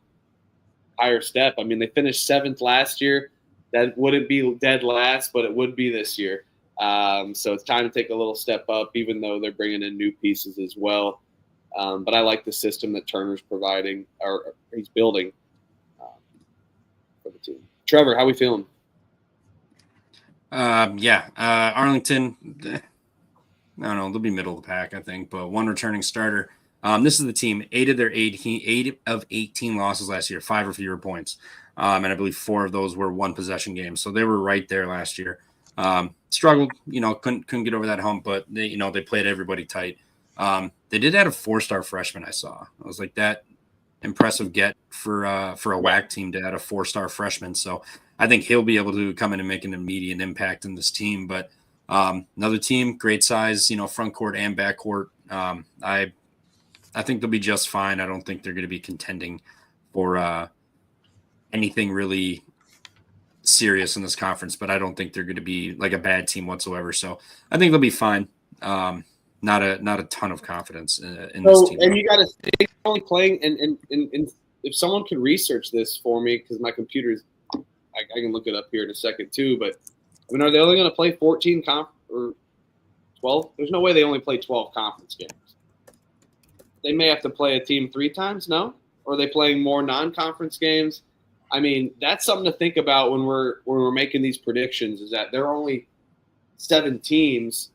higher step. I mean, they finished 7th last year. That wouldn't be dead last, but it would be this year. So it's time to take a little step up, even though they're bringing in new pieces as well. But I like the system that Turner's providing, or he's building for the team. Trevor, how we feeling? Arlington, I don't know, they'll be middle of the pack, I think, but one returning starter. This is the team, 8 of 18 losses last year, 5 or fewer points. And I believe 4 of those were one possession games. So they were right there last year. Struggled, couldn't get over that hump, but they played everybody tight. They did add a 4-star freshman I saw. I was like, that impressive get for a WAC team to add a 4-star freshman. So I think he'll be able to come in and make an immediate impact in this team. But another team, great size, front court and back court. I think they'll be just fine. I don't think they're going to be contending for anything really serious in this conference, but I don't think they're going to be like a bad team whatsoever. So I think they'll be fine. Not a ton of confidence in this team. And you got to stay only playing. And if someone could research this for me, because my computer's, I can look it up here in a second too. But I mean, are they only going to play 14 or 12? There's no way they only play 12 conference games. They may have to play a team 3 times. No, or are they playing more non-conference games? I mean, that's something to think about when we're making these predictions. Is that there are only 7 teams.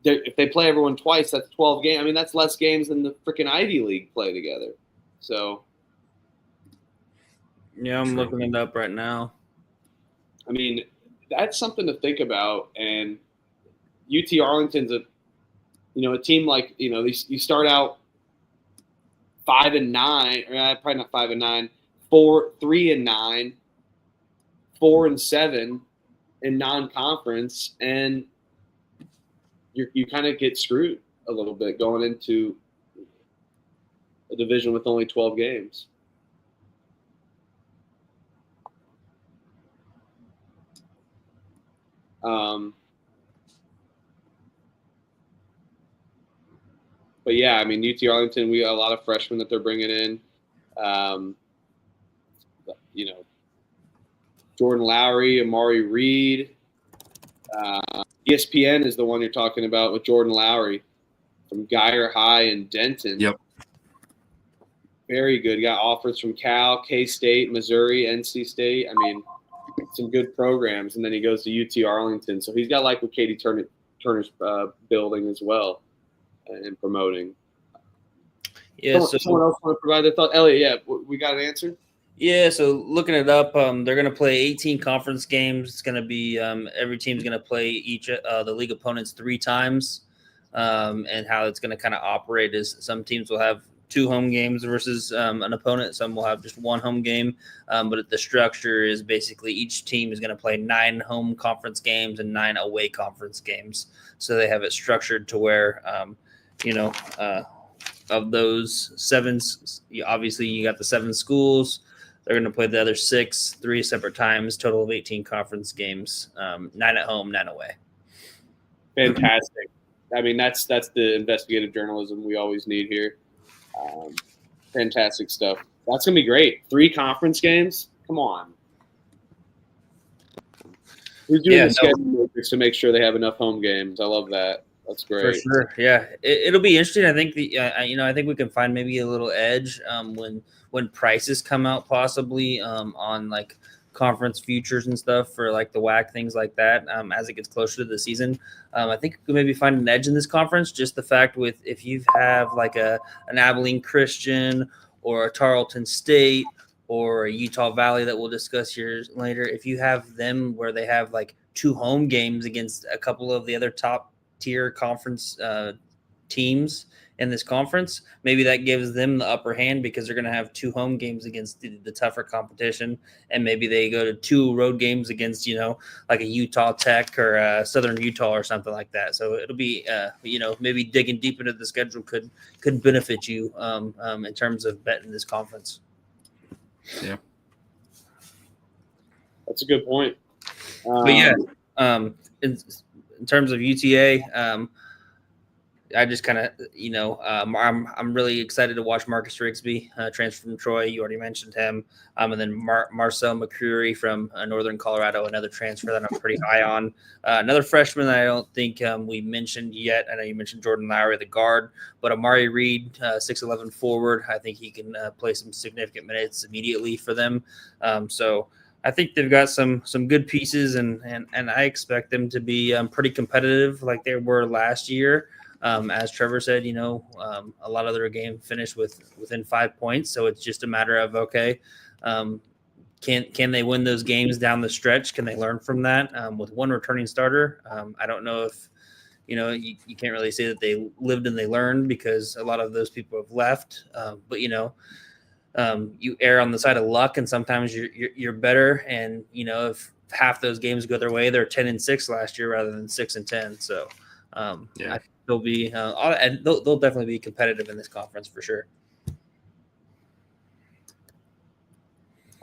If they play everyone twice, that's 12 games. I mean, that's less games than the freaking Ivy League play together. So, yeah, I'm looking it up right now. I mean, that's something to think about. And UT-Arlington's a team like, you start out 5-9, or probably not 5-9, 3-9, 4-7 in non-conference, and you kind of get screwed a little bit going into a division with only 12 games. But yeah, I mean, UT-Arlington, we got a lot of freshmen that they're bringing in. Jordan Lowry, Amari Reed. ESPN is the one you're talking about with Jordan Lowry from Geyer High in Denton. Yep. Very good. Got offers from Cal, K-State, Missouri, NC State. I mean, some good programs. And then he goes to UT-Arlington. So he's got like what Katie Turner's building as well and promoting. Yeah. Someone else want to provide their thought? Elliot, yeah, we got an answer? Yeah, so looking it up, they're going to play 18 conference games. It's going to be every team's going to play each the league opponents 3 times, and how it's going to kind of operate is some teams will have 2 home games versus an opponent. Some will have just 1 home game, but the structure is basically each team is going to play 9 home conference games and 9 away conference games. So they have it structured to where, of those 7, obviously you got the 7 schools. They're going to play the other 6, 3 separate times, total of 18 conference games, 9 at home, 9 away. Fantastic. I mean, that's the investigative journalism we always need here. Fantastic stuff. That's going to be great. 3 conference games? Come on. Who's doing the schedule to make sure they have enough home games? I love that. That's great. For sure. Yeah. It'll be interesting. I think I think we can find maybe a little edge when prices come out, possibly on like conference futures and stuff for like the WAC, things like that. As it gets closer to the season, I think we maybe find an edge in this conference. Just the fact with if you have like an Abilene Christian or a Tarleton State or a Utah Valley that we'll discuss here later, if you have them where they have like 2 home games against a couple of the other top tier conference teams in this conference, maybe that gives them the upper hand because they're going to have 2 home games against the tougher competition, and maybe they go to 2 road games against like a Utah Tech or Southern Utah or something like that. So it'll be maybe digging deep into the schedule could benefit you in terms of betting this conference. Yeah, that's a good point. But yeah, In terms of UTA, I just kind of, I'm really excited to watch Marcus Rigsby transfer from Troy. You already mentioned him. And then Marcel McCreary from Northern Colorado, another transfer that I'm pretty high on. Another freshman that I don't think we mentioned yet. I know you mentioned Jordan Lowry, the guard, but Amari Reed, 6'11" forward. I think he can play some significant minutes immediately for them. So I think they've got some good pieces, and I expect them to be pretty competitive like they were last year. As Trevor said, a lot of their game finished within 5 points. So it's just a matter of, okay, can they win those games down the stretch? Can they learn from that? With one returning starter, I don't know if, you can't really say that they lived and they learned, because a lot of those people have left. But, you err on the side of luck, and sometimes you're better. And, if half those games go their way, they're 10-6 last year rather than 6-10. So, yeah. They'll be and they'll definitely be competitive in this conference for sure.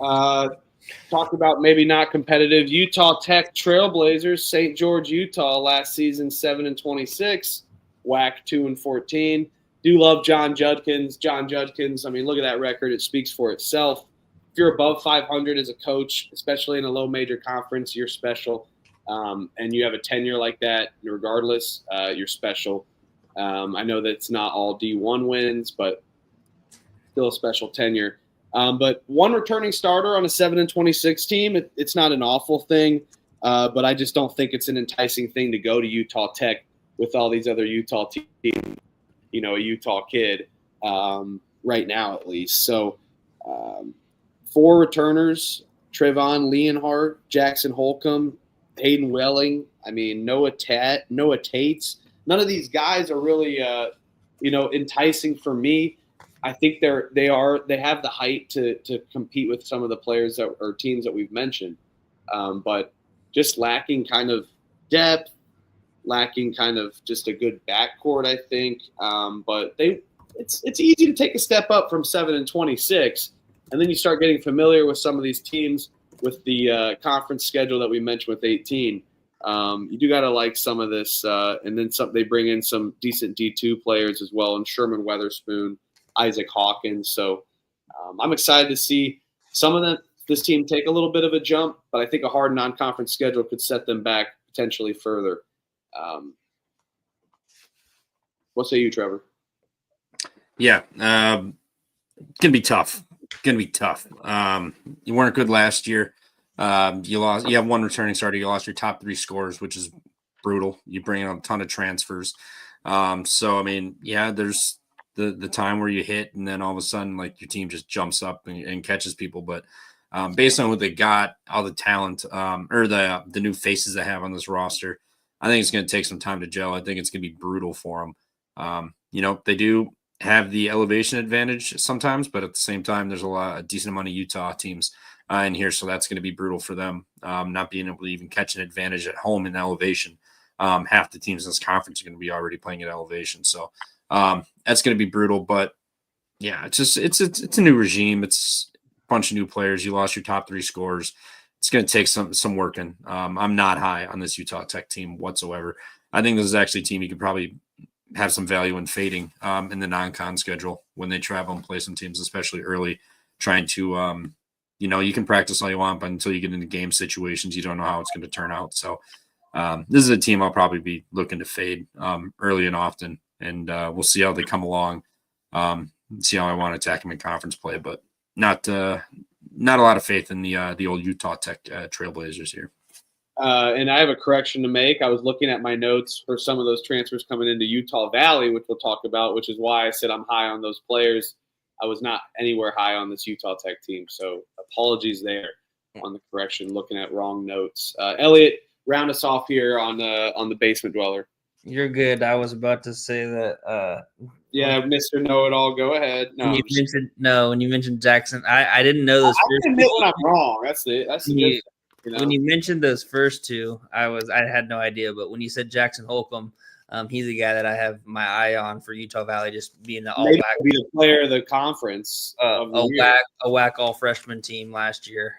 Talked about maybe not competitive. Utah Tech Trailblazers, St. George, Utah, last season 7-26, WAC 2-14. Do love John Judkins. I mean, look at that record; it speaks for itself. If you're above 500 as a coach, especially in a low major conference, you're special. And you have a tenure like that, regardless, you're special. I know that it's not all D1 wins, but still a special tenure. But one returning starter on a 7-26 team, it's not an awful thing, but I just don't think it's an enticing thing to go to Utah Tech with all these other Utah teams, a Utah kid right now at least. So 4 returners, Trevon Leonhardt, Jackson Holcomb, Hayden Welling, Noah Tates. None of these guys are really, enticing for me. I think they have the height to compete with some of the players or teams that we've mentioned, but just lacking kind of depth, lacking kind of just a good backcourt, I think. But it's easy to take a step up from 7-26, and then you start getting familiar with some of these teams. With the conference schedule that we mentioned with 18, you do got to like some of this. And then they bring in some decent D2 players as well, and Sherman Weatherspoon, Isaac Hawkins. So I'm excited to see some of this team take a little bit of a jump, but I think a hard non-conference schedule could set them back potentially further. What say you, Trevor? Yeah, gonna be tough. You weren't good last year. You have one returning starter. You lost your top 3 scorers, which is brutal. You bring in a ton of transfers. So there's the time where you hit, and then all of a sudden, like, your team just jumps up and catches people. But based on what they got, all the talent, or the new faces they have on this roster, I think it's going to take some time to gel. I think it's going to be brutal for them. They do have the elevation advantage sometimes, but at the same time, there's a decent amount of Utah teams in here, so that's going to be brutal for them, not being able to even catch an advantage at home in elevation. Half the teams in this conference are going to be already playing at elevation, so that's going to be brutal. But yeah, it's a new regime. It's a bunch of new players. You lost your top 3 scorers. It's going to take some working. I'm not high on this Utah Tech team whatsoever. I think this is actually a team you could probably have some value in fading in the non-con schedule when they travel and play some teams, especially early, trying to, you can practice all you want, but until you get into game situations, you don't know how it's going to turn out. So this is a team I'll probably be looking to fade early and often, and we'll see how they come along, see how I want to attack them in conference play, but not a lot of faith in the old Utah Tech Trailblazers here. And I have a correction to make. I was looking at my notes for some of those transfers coming into Utah Valley, which we'll talk about, which is why I said I'm high on those players. I was not anywhere high on this Utah Tech team, so apologies there on the correction, looking at wrong notes. Elliot, round us off here on the Basement Dweller. You're good. I was about to say that. Yeah, Mr. Know-It-All, go ahead. No, when you mentioned Jackson, I didn't know those. I admit when I'm wrong. That's the difference. When you mentioned those first 2, I had no idea. But when you said Jackson Holcomb, he's a guy that I have my eye on for Utah Valley, just being the all-WAC. Be the player of the conference. A WAC all freshman team last year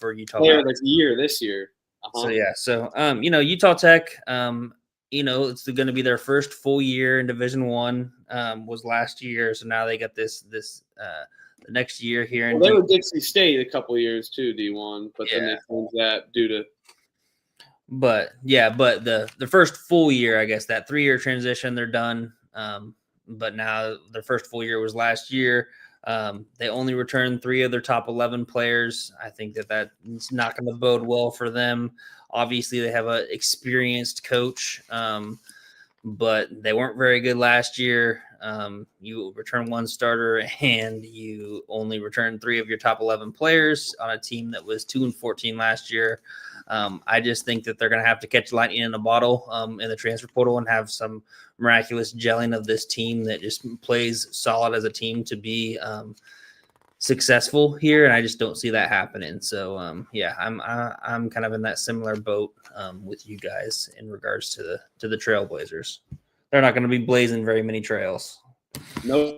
for Utah Player Valley. of the year this year. So yeah, so Utah Tech, it's going to be their first full year in Division One. Was last year, so now they got this the next year here. Well, they were Dixie State a couple of years too, D1, but then they changed that due to. But the first full year, I guess that 3-year transition, they're done. But now their first full year was last year. They only returned 3 of their top 11 players. I think that's not going to bode well for them. Obviously, they have an experienced coach, but they weren't very good last year. You return 1 starter and you only return 3 of your top 11 players on a team that was 2-14 last year. I just think that they're going to have to catch lightning in a bottle in the transfer portal and have some miraculous gelling of this team that just plays solid as a team to be successful here. And I just don't see that happening. So I'm kind of in that similar boat with you guys in regards to the Trailblazers. They're not going to be blazing very many trails. No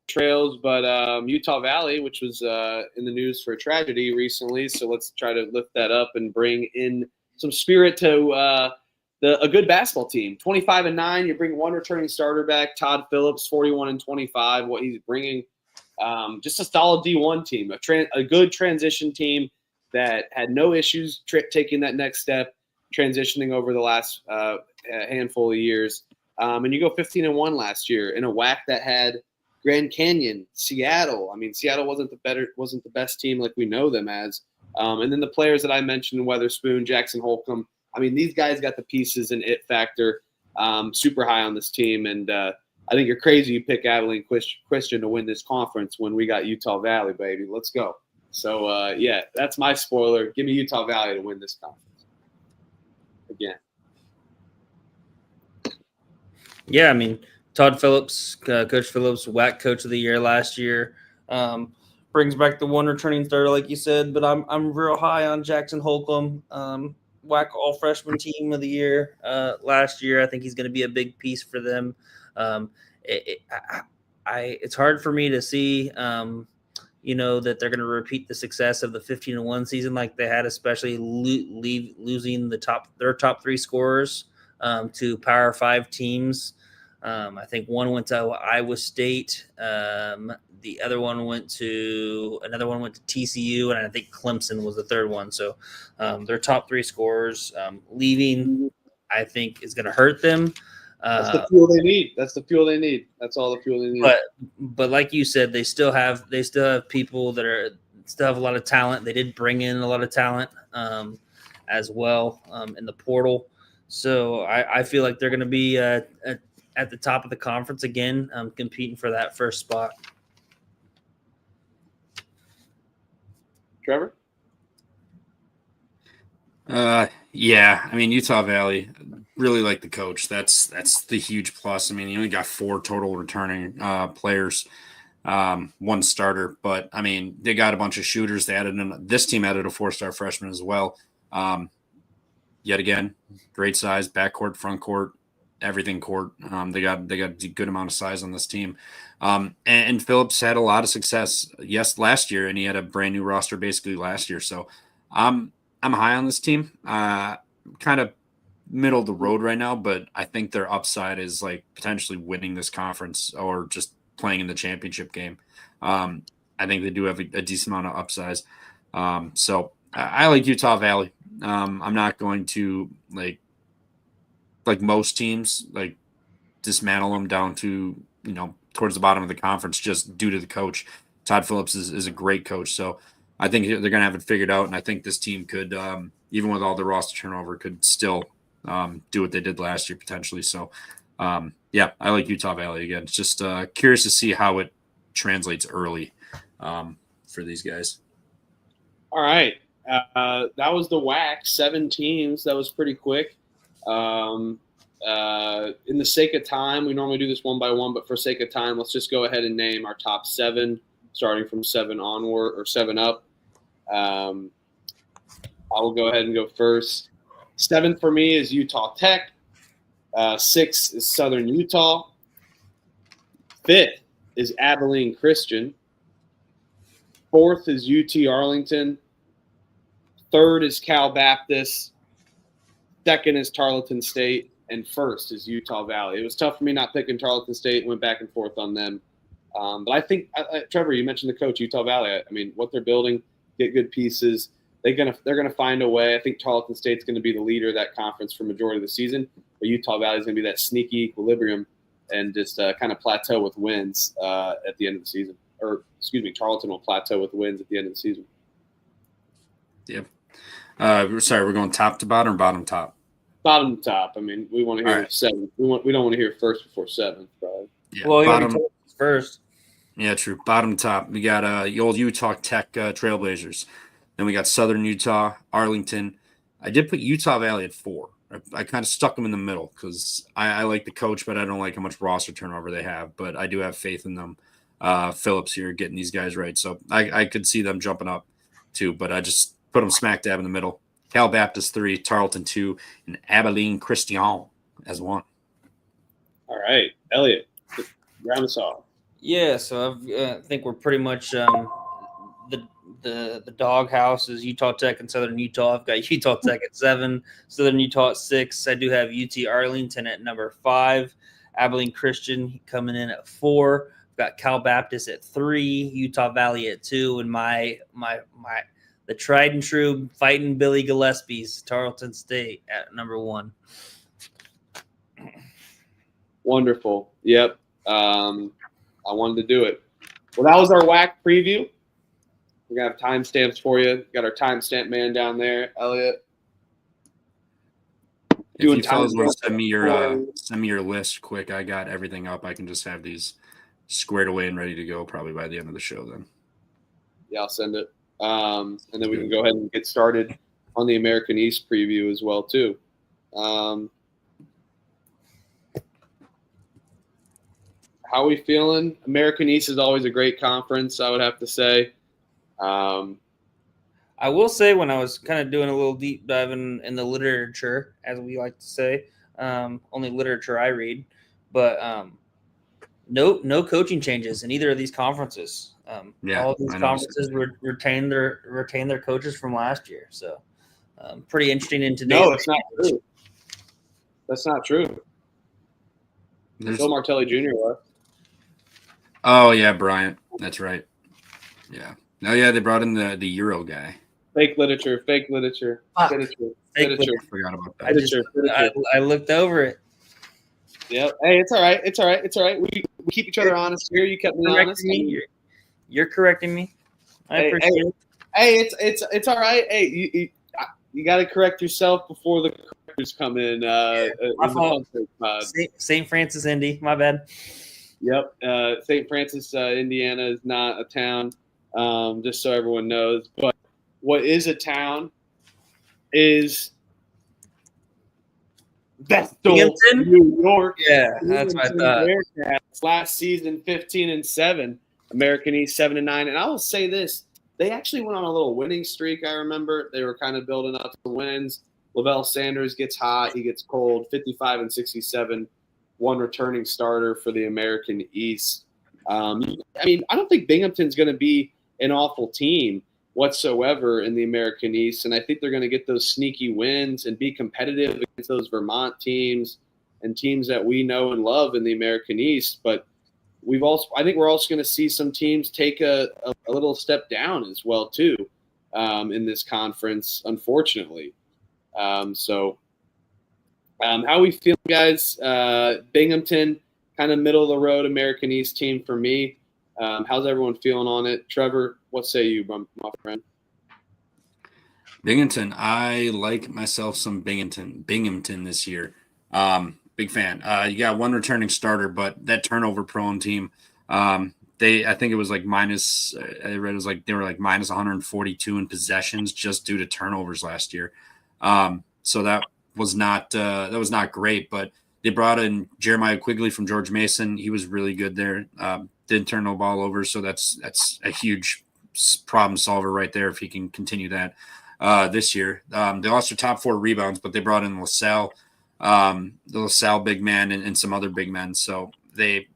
trails, but Utah Valley, which was in the news for a tragedy recently. So let's try to lift that up and bring in some spirit to a good basketball team. 25-9. You bring 1 returning starter back, Todd Phillips, 41-25. What he's bringing, just a solid D1 team, a good transition team that had no issues taking that next step, transitioning over the last handful of years. And you go 15-1 last year in a WAC that had Grand Canyon, Seattle. I mean, Seattle wasn't the best team like we know them as. And then the players that I mentioned, Weatherspoon, Jackson Holcomb. I mean, these guys got the pieces and it factor super high on this team. And I think you're crazy you pick Abilene Christian to win this conference when we got Utah Valley, baby. Let's go. So, that's my spoiler. Give me Utah Valley to win this conference again. Yeah, I mean, Todd Phillips, Coach Phillips, WAC Coach of the Year last year, brings back the 1 returning starter, like you said. But I'm real high on Jackson Holcomb, WAC All Freshman Team of the Year last year. I think he's going to be a big piece for them. It's hard for me to see, that they're going to repeat the success of the 15-1 season like they had, especially losing their top 3 scorers to Power 5 teams. I think one went to Iowa State. The other one went to TCU, and I think Clemson was the third one. So their top 3 scorers leaving, I think, is going to hurt them. That's the fuel they need. That's all the fuel they need. But like you said, they still have people that still have a lot of talent. They did bring in a lot of talent as well in the portal. So I feel like they're going to be at the top of the conference again, competing for that first spot. Trevor? Yeah. I mean, Utah Valley, really like the coach. That's the huge plus. I mean, you only got 4 total returning players, 1 starter. But, I mean, they got a bunch of shooters. This team added a 4-star freshman as well. Yet again, great size, backcourt, front court, everything court. They got a good amount of size on this team. And Phillips had a lot of success, last year, and he had a brand new roster basically last year. So I'm high on this team. Kind of middle of the road right now, but I think their upside is like potentially winning this conference or just playing in the championship game. I think they do have a decent amount of upsize. So I like Utah Valley. I'm not going to like most teams, like dismantle them down to, towards the bottom of the conference just due to the coach. Todd Phillips is a great coach. So I think they're going to have it figured out. And I think this team could, even with all the roster turnover, could still do what they did last year potentially. So, I like Utah Valley again. It's just curious to see how it translates early for these guys. All right. That was the WAC, 7 teams. That was pretty quick. In the sake of time, we normally do this one by one, but for sake of time, let's just go ahead and name our top 7, starting from 7 onward or 7 up. I will go ahead and go first. 7th for me is Utah Tech. 6th is Southern Utah. 5th is Abilene Christian. 4th is UT-Arlington. Third is Cal Baptist. Second is Tarleton State. And first is Utah Valley. It was tough for me not picking Tarleton State. Went back and forth on them. But I think, Trevor, you mentioned the coach, Utah Valley. I mean, what they're building, get good pieces. They're gonna find a way. I think Tarleton State's going to be the leader of that conference for majority of the season. But Utah Valley is going to be that sneaky equilibrium and just kind of plateau with wins at the end of the season. Or, excuse me, Tarleton will plateau with wins at the end of the season. Yep. Sorry, we're going top to bottom or bottom top? Bottom to top. I mean, we want to hear right. seventh. We don't want to hear first before seventh, probably. Yeah, Well, bottom first. Yeah, true. Bottom top. We got the old Utah Tech Trailblazers. Then we got Southern Utah, Arlington. I did put Utah Valley at 4. I kind of stuck them in the middle because I like the coach, but I don't like how much roster turnover they have. But I do have faith in them. Phillips here getting these guys right. So I could see them jumping up too, but I just put them smack dab in the middle. Cal Baptist 3, Tarleton 2, and Abilene Christian as 1. All right. Elliot, round us off. Yeah, so I think we're pretty much the doghouse is Utah Tech and Southern Utah. I've got Utah Tech at 7, Southern Utah at 6. I do have UT-Arlington at number 5, Abilene Christian coming in at 4. I've got Cal Baptist at 3, Utah Valley at 2, and the tried and true fighting Billy Gillespie's Tarleton State at number 1. Wonderful. Yep. I wanted to do it. Well, that was our WAC preview. We're going to have timestamps for you. Got our timestamp man down there, Elliot. If you fellas want to send me your list quick, I got everything up. I can just have these squared away and ready to go probably by the end of the show then. Yeah, I'll send it. And then we can go ahead and get started on the American East preview as well, too. How are we feeling? American East is always a great conference, I would have to say. I will say when I was kind of doing a little deep dive in the literature, as we like to say, only literature I read, but no coaching changes in either of these conferences. All of these conferences retain their coaches from last year. So pretty interesting in today's. No, it's not true. That's not true. Bill Martelli Jr. left. Oh yeah, Bryant. That's right. Yeah. Oh yeah, they brought in the Euro guy. Fake literature. Literature. I forgot about that. I looked over it. Yep. Hey, it's all right. We keep each other honest here. You kept me honest. You're correcting me. I appreciate it. Hey, it's all right. Hey, you got to correct yourself before the correctors come in. St. Francis, Indy. My bad. Yep. St. Francis, Indiana is not a town, just so everyone knows. But what is a town is Bethel, New York. Yeah, that's what I thought. Last season, 15-7, American East 7-9. And I will say this: they actually went on a little winning streak. I remember they were kind of building up to wins. Lavelle Sanders gets hot, he gets cold. 55-67, one returning starter for the American East. I mean, I don't think Binghamton's going to be an awful team whatsoever in the American East, and I think they're going to get those sneaky wins and be competitive against those Vermont teams and teams that we know and love in the American East. But I think we're also going to see some teams take a little step down as well too in this conference, unfortunately. How are we feeling, guys? Binghamton, kind of middle of the road American East team for me. How's everyone feeling on it? Trevor, what say you, my friend? Binghamton. I like myself some Binghamton this year. Big fan. You got one returning starter, but that turnover prone team, I think it was like minus, I read it was like they were like minus 142 in possessions just due to turnovers last year. So that was not great, but they brought in Jeremiah Quigley from George Mason. He was really good there. Didn't turn the ball over. So that's a huge problem solver right there if he can continue that this year. They lost their top 4 rebounds, but they brought in LaSalle, the LaSalle big man and some other big men. So they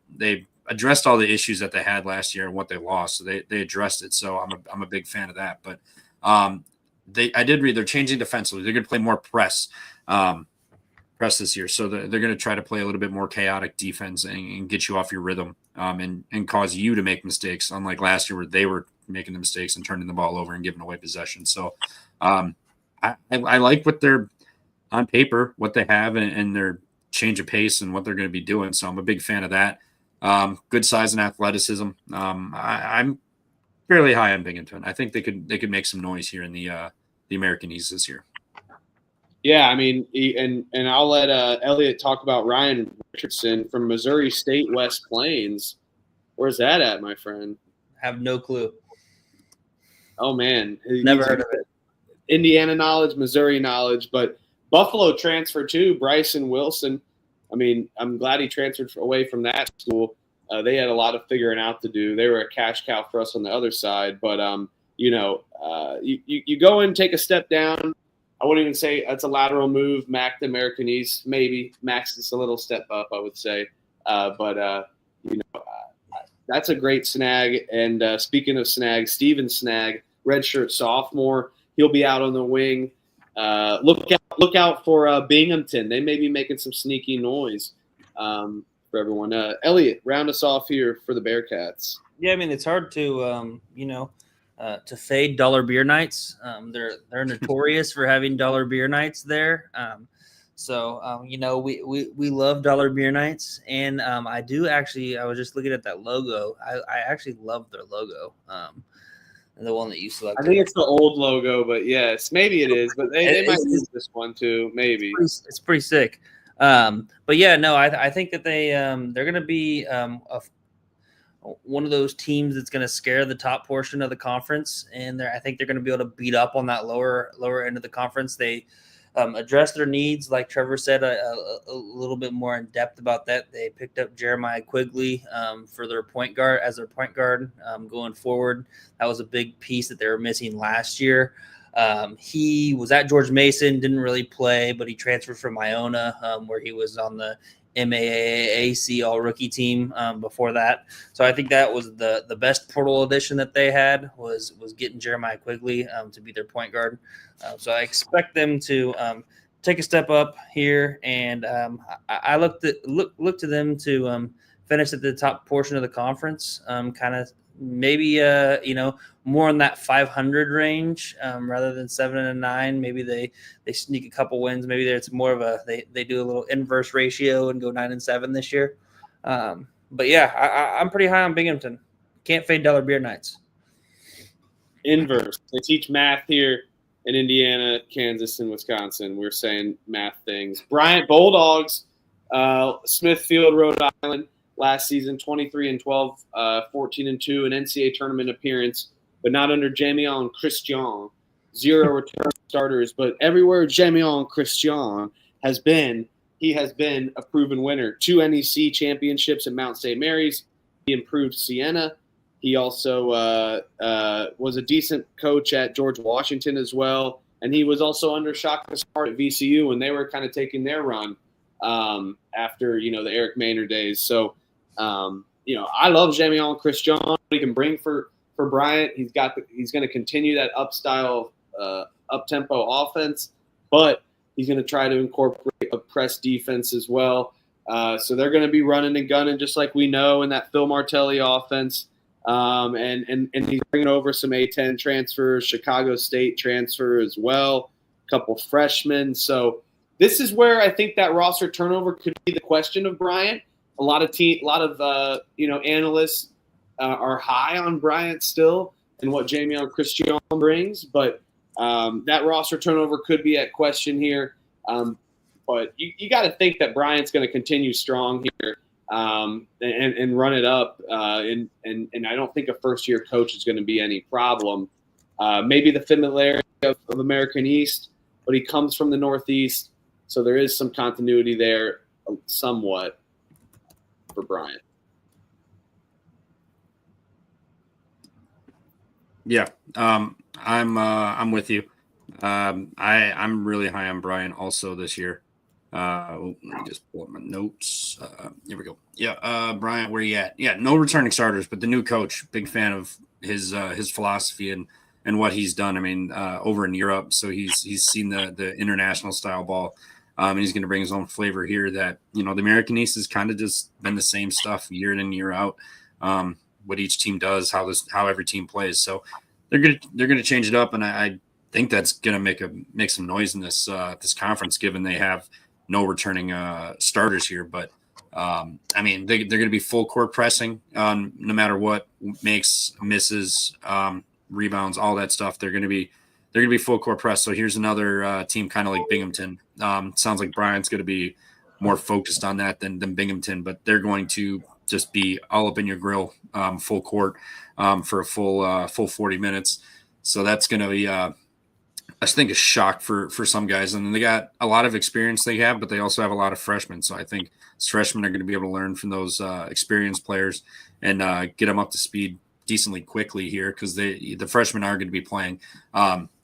addressed all the issues that they had last year and what they lost. So they addressed it. So I'm a big fan of that. But I did read they're changing defensively. They're going to play more press this year. So they're going to try to play a little bit more chaotic defense and get you off your rhythm and cause you to make mistakes, unlike last year where they were making the mistakes and turning the ball over and giving away possession. So I like what they're on paper, what they have and their change of pace and what they're going to be doing. So I'm a big fan of that. Good size and athleticism. I'm fairly high on Binghamton. I think they could make some noise here in the American East this year. Yeah, I mean, and I'll let Elliot talk about Ryan Richardson from Missouri State West Plains. Where's that at, my friend? Have no clue. Oh, man. Never heard of it. Indiana knowledge, Missouri knowledge, but Buffalo transfer too, Bryson Wilson. I mean, I'm glad he transferred away from that school. They had a lot of figuring out to do. They were a cash cow for us on the other side. But, you go and take a step down. I wouldn't even say that's a lateral move. Mac to American East, maybe. Max is a little step up, I would say. That's a great snag. And speaking of snag, Steven Snag, redshirt sophomore, he'll be out on the wing. Look out for Binghamton. They may be making some sneaky noise for everyone. Elliot, round us off here for the Bearcats. Yeah, I mean, it's hard to fade dollar beer nights. They're notorious for having dollar beer nights there. We love dollar beer nights, and I was just looking at that logo. I actually love their logo. The one that you selected. I think it's the old logo, but yes, maybe it is. But they might use this one too. Maybe it's pretty sick. But yeah, no, I think that they're going to be one of those teams that's going to scare the top portion of the conference, and I think they're going to be able to beat up on that lower end of the conference. They address their needs, like Trevor said, a little bit more in depth about that. They picked up Jeremiah Quigley for their point guard going forward. That was a big piece that they were missing last year. He was at George Mason, didn't really play, but he transferred from Iona, where he was on the MAAC all-rookie team before that. So I think that was the best portal addition that they had was getting Jeremiah Quigley to be their point guard. So I expect them to take a step up here, and I look to them to finish at the top portion of the conference, kind of maybe more in that 500 range rather than 7-9. Maybe they sneak a couple wins. Maybe it's more of they do a little inverse ratio and go 9-7 this year. But yeah, I'm pretty high on Binghamton. Can't fade dollar beer nights. Inverse. They teach math here in Indiana, Kansas, and Wisconsin. We're saying math things. Bryant Bulldogs, Smithfield, Rhode Island. Last season, 23-12, 14-2, an NCAA tournament appearance, but not under Jamion Christian. 0 return starters, but everywhere Jamion Christian has been, he has been a proven winner. 2 NEC championships at Mount St. Mary's. He improved Siena. He also was a decent coach at George Washington as well, and he was also under Shaka Smart at VCU when they were kind of taking their run after the Eric Maynard days. So. I love Jamion Christian. What he can bring for Bryant. He's going to continue that up-tempo offense, but he's going to try to incorporate a press defense as well. So they're going to be running and gunning just like we know in that Phil Martelli offense. And he's bringing over some A-10 transfers, Chicago State transfer as well, a couple freshmen. So this is where I think that roster turnover could be the question of Bryant. A lot of analysts are high on Bryant still and what Jamion Christian brings, but that roster turnover could be at question here. But you got to think that Bryant's going to continue strong here and run it up. And I don't think a first-year coach is going to be any problem. Maybe the familiarity of American East, but he comes from the Northeast, so there is some continuity there somewhat. For Bryant. Yeah, I'm with you. I'm really high on Bryant also this year. Let me just pull up my notes. Here we go. Yeah, Bryant, where you at? Yeah, no returning starters, but the new coach, big fan of his philosophy and and what he's done. I mean, over in Europe, so he's seen the international style ball. And he's going to bring his own flavor here that, the American East has kind of just been the same stuff year in and year out. What each team does, how every team plays. So they're going to change it up. And I think that's going to make some noise in this conference, given they have no returning starters here. But I mean, they're going to be full court pressing no matter what, makes, misses, rebounds, all that stuff. They're going to be full court press. So here's another team kind of like Binghamton. Sounds like Bryant's going to be more focused on that than Binghamton, but they're going to just be all up in your grill, full court for a full 40 minutes. So that's going to be, I think, a shock for some guys. And they got a lot of experience they have, but they also have a lot of freshmen. So I think freshmen are going to be able to learn from those experienced players and get them up to speed decently quickly here, because the freshmen are going to be playing.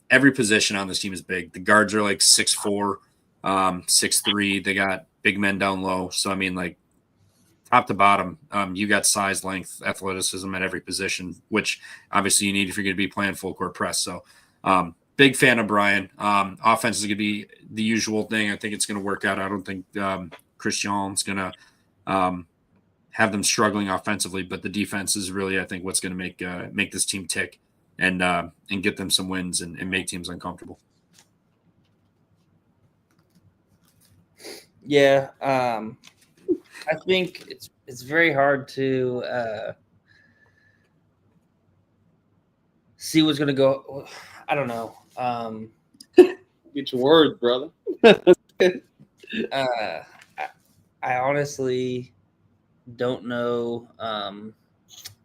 Every position on this team is big. The guards are like 6'4", 6'3". They got big men down low. So, I mean, like, top to bottom, you got size, length, athleticism at every position, which obviously you need if you're going to be playing full court press. So, big fan of Bryant. Offense is going to be the usual thing. I think it's going to work out. I don't think Christian's going to have them struggling offensively, but the defense is really, I think, what's going to make this team tick and get them some wins and make teams uncomfortable. Yeah, I think it's very hard to see what's going to go. I don't know. Get your words, brother. I honestly don't know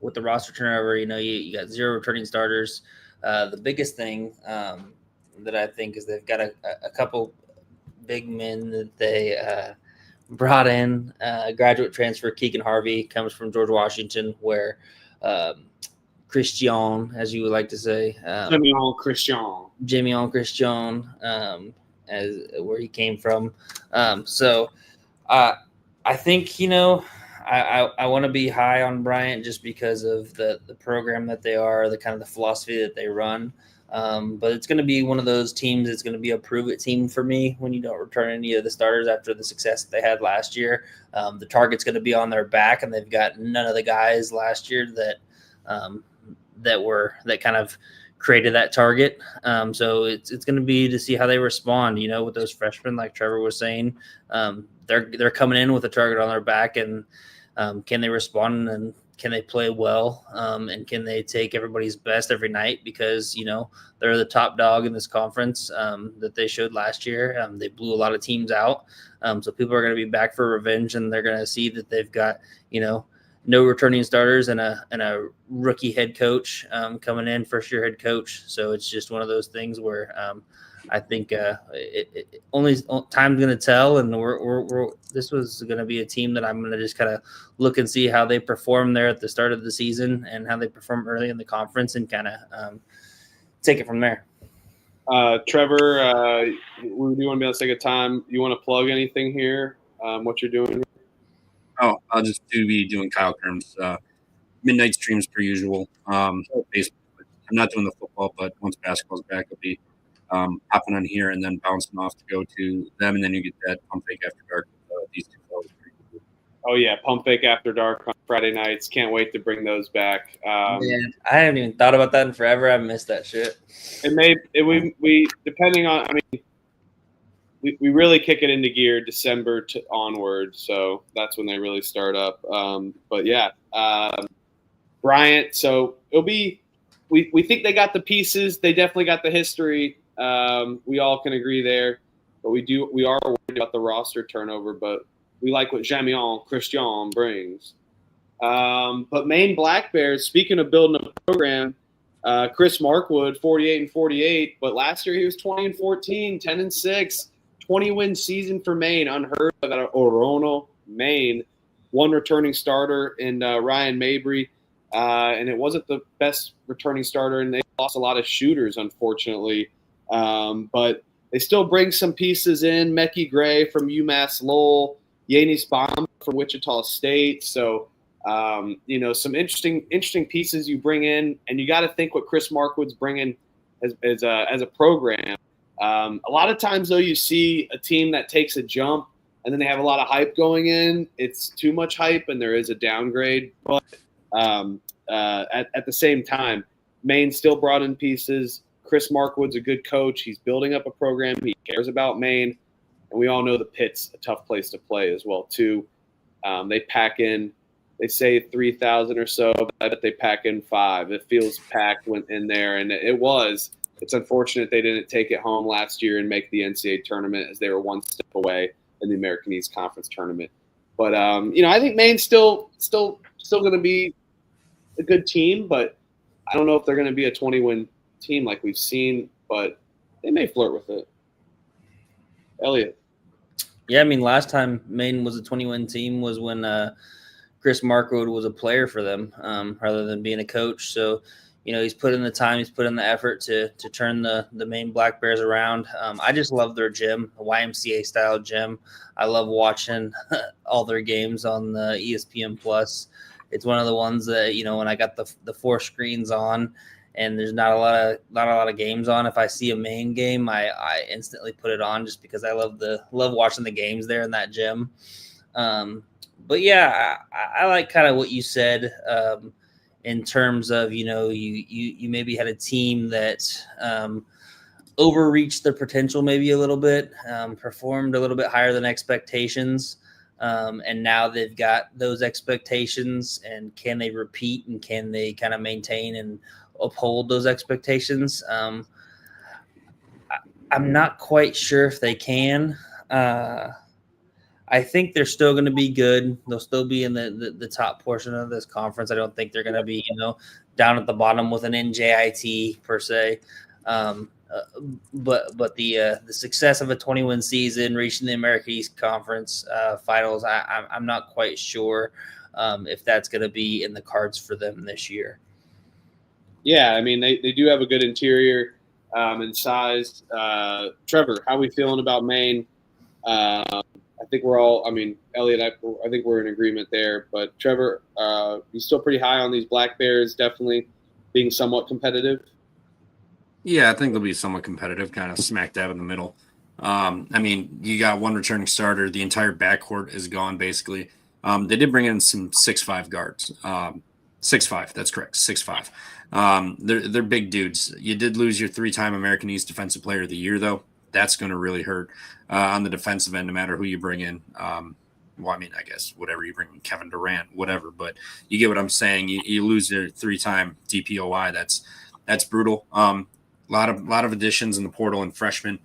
with the roster turnover. You got 0 returning starters. The biggest thing that I think is they've got a couple big men that they brought in. Graduate transfer Keegan Harvey comes from George Washington, where Christian, as you would like to say, Jimmy Christian, as where he came from. So I think, I want to be high on Bryant just because of the program that they are, the kind of the philosophy that they run. But it's going to be one of those teams. It's going to be a prove it team for me when you don't return any of the starters after the success that they had last year. The target's going to be on their back, and they've got none of the guys last year that kind of created that target. So it's going to be to see how they respond, with those freshmen, like Trevor was saying. They're coming in with a target on their back, and can they respond, and can they play well, and can they take everybody's best every night, because they're the top dog in this conference that they showed last year. They blew a lot of teams out, so people are going to be back for revenge, and they're going to see that they've got no returning starters and a rookie head coach coming in, first year head coach. So it's just one of those things where I think only time's going to tell, and this was going to be a team that I'm going to just kind of look and see how they perform there at the start of the season and how they perform early in the conference, and kind of take it from there. Trevor, do you want to be able to take a time? You want to plug anything here? What you're doing? Oh, I'll just be doing Kyle Kerm's midnight streams per usual. Baseball. I'm not doing the football, but once basketball's back, I'll be hopping on here and then bouncing off to go to them, and then you get that Pump Fake After Dark. These two fellas. Oh yeah, Pump Fake After Dark on Friday nights. Can't wait to bring those back. Man, I haven't even thought about that in forever. I missed that shit. We depending on. I mean, we really kick it into gear December to onward, so that's when they really start up. But yeah, Bryant. So it'll be. We think they got the pieces. They definitely got the history. We all can agree there, but we are worried about the roster turnover. But we like what Jamion Christian brings. But Maine Black Bears, speaking of building a program, Chris Markwood, 48-48, but last year he was 20-14, 10-6, 20-win season for Maine, unheard of at Orono, Maine. One returning starter in Ryan Mabry, and it wasn't the best returning starter, and they lost a lot of shooters, unfortunately. But they still bring some pieces in. Mecky Gray from UMass Lowell, Yanis Baum from Wichita State. So Some interesting pieces you bring in, and you got to think what Chris Markwood's bringing as a program. A lot of times, though, you see a team that takes a jump, and then they have a lot of hype going in. It's too much hype, and there is a downgrade. But at the same time, Maine still brought in pieces. Chris Markwood's a good coach. He's building up a program. He cares about Maine, and we all know the Pit's a tough place to play as well, too. They pack in. They say 3,000 or so. I bet they pack in 5. It feels packed in there, and it was. It's unfortunate they didn't take it home last year and make the NCAA tournament, as they were one step away in the American East Conference tournament. But I think Maine's still going to be a good team, but I don't know if they're going to be a 20-win team like we've seen, but they may flirt with it. Elliot. Yeah, I mean, last time Maine was a 20-win team was when Chris Markwood was a player for them rather than being a coach. So, he's put in the time, he's put in the effort to turn the Maine Black Bears around. I just love their gym, the YMCA-style gym. I love watching all their games on the ESPN Plus. It's one of the ones that, when I got the 4 screens on and there's not a lot of games on, if I see a Maine game, I instantly put it on just because I love watching the games there in that gym. But yeah, I like kind of what you said in terms of, you maybe had a team that overreached their potential maybe a little bit, performed a little bit higher than expectations. And now they've got those expectations, and can they repeat and can they kind of maintain and uphold those expectations? I'm not quite sure if they can. I think they're still going to be good. They'll still be in the top portion of this conference. I don't think they're going to be, down at the bottom with an NJIT per se. But the success of a 20-win season, reaching the American East Conference finals, I'm not quite sure if that's going to be in the cards for them this year. Yeah, I mean, they do have a good interior and size. Trevor, how are we feeling about Maine? I think we're all – I mean, Elliot, I think we're in agreement there. But, Trevor, you're still pretty high on these Black Bears, definitely being somewhat competitive? Yeah, I think they'll be somewhat competitive, kind of smack dab in the middle. I mean, you got one returning starter. The entire backcourt is gone, basically. They did bring in some 6'5" guards. 6'5", that's correct, 6'5". They're big dudes. You did lose your 3-time American East Defensive Player of the Year, though. That's going to really hurt on the defensive end, no matter who you bring in. Well, I mean, I guess whatever you bring in, Kevin Durant, whatever. But you get what I'm saying. You lose your 3-time DPOI. That's brutal. A lot of additions in the portal and freshmen.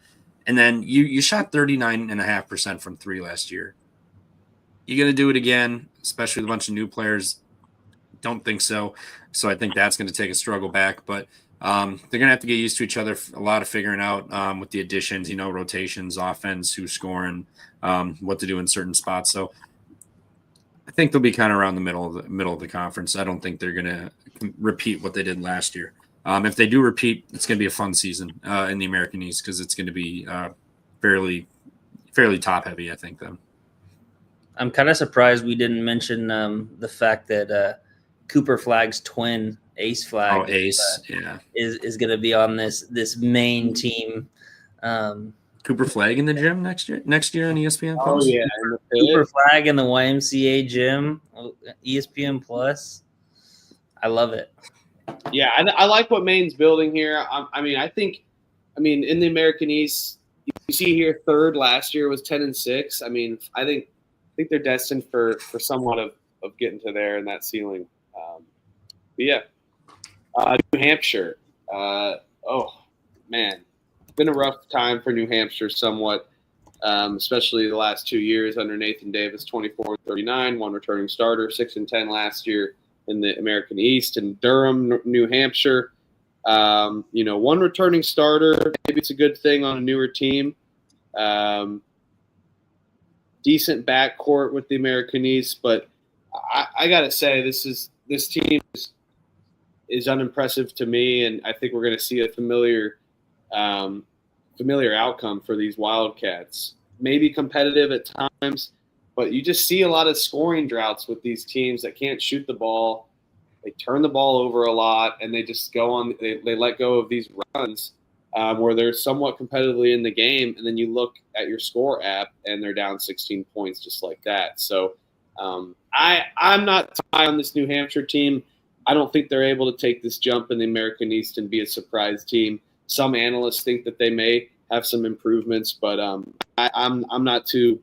And then you shot 39.5% from 3 last year. You going to do it again, especially with a bunch of new players? Don't think so. So I think that's going to take a struggle back. But they're going to have to get used to each other. A lot of figuring out with the additions, rotations, offense, who's scoring, what to do in certain spots. So I think they'll be kind of around the middle of the conference. I don't think they're going to repeat what they did last year. If they do repeat, it's going to be a fun season in the American East because it's going to be fairly top heavy, I think, then. I'm kind of surprised we didn't mention the fact that Cooper Flagg's twin, Ace Flagg, is going to be on this Maine team. Cooper Flagg in the gym next year on ESPN Plus? Oh, yeah. Cooper Flagg in the YMCA gym, ESPN Plus. I love it. Yeah, I like what Maine's building here. I think in the American East, you see here third last year was 10-6. I mean, I think they're destined for somewhat of getting to there in that ceiling. But yeah, New Hampshire. Oh man, it's been a rough time for New Hampshire somewhat, especially the last 2 years under Nathan Davis, 24-39, one returning starter, 6-10 last year in the American East. And Durham, New Hampshire, one returning starter. Maybe it's a good thing on a newer team. Decent backcourt with the American East, but I gotta say this team is unimpressive to me, and I think we're going to see a familiar outcome for these Wildcats. Maybe competitive at times, But you just see a lot of scoring droughts with these teams that can't shoot the ball. They turn the ball over a lot, and they just go on. They let go of these runs where they're somewhat competitively in the game, and then you look at your score app, and they're down 16 points just like that. So I'm not high on this New Hampshire team. I don't think they're able to take this jump in the American East and be a surprise team. Some analysts think that they may have some improvements, but I'm not too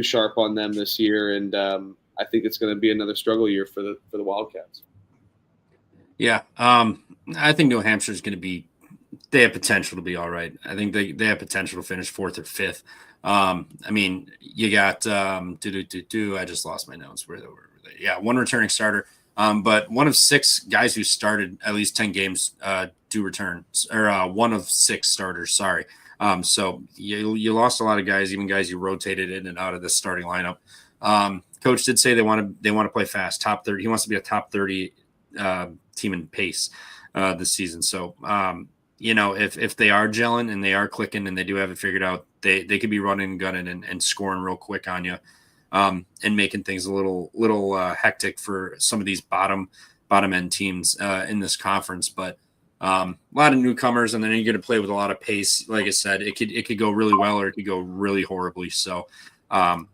sharp on them this year, and I think it's going to be another struggle year for the Wildcats. Yeah, I think New Hampshire is going to be. They have potential to be all right. I think they have potential to finish 4th or 5th. I mean, you got I just lost my notes. Where were they? Yeah, one returning starter. But one of 6 guys who started at least 10 games do return, or one of 6 starters. Sorry. So you lost a lot of guys, even guys you rotated in and out of the starting lineup. Coach did say they want to play fast, top 30. He wants to be a top 30 team in pace this season. So if they are gelling and they are clicking and they do have it figured out, they could be running and gunning and scoring real quick on you. And making things a little hectic for some of these bottom end teams in this conference. But a lot of newcomers, and then you're going to play with a lot of pace. Like I said, it could go really well or it could go really horribly. So I'm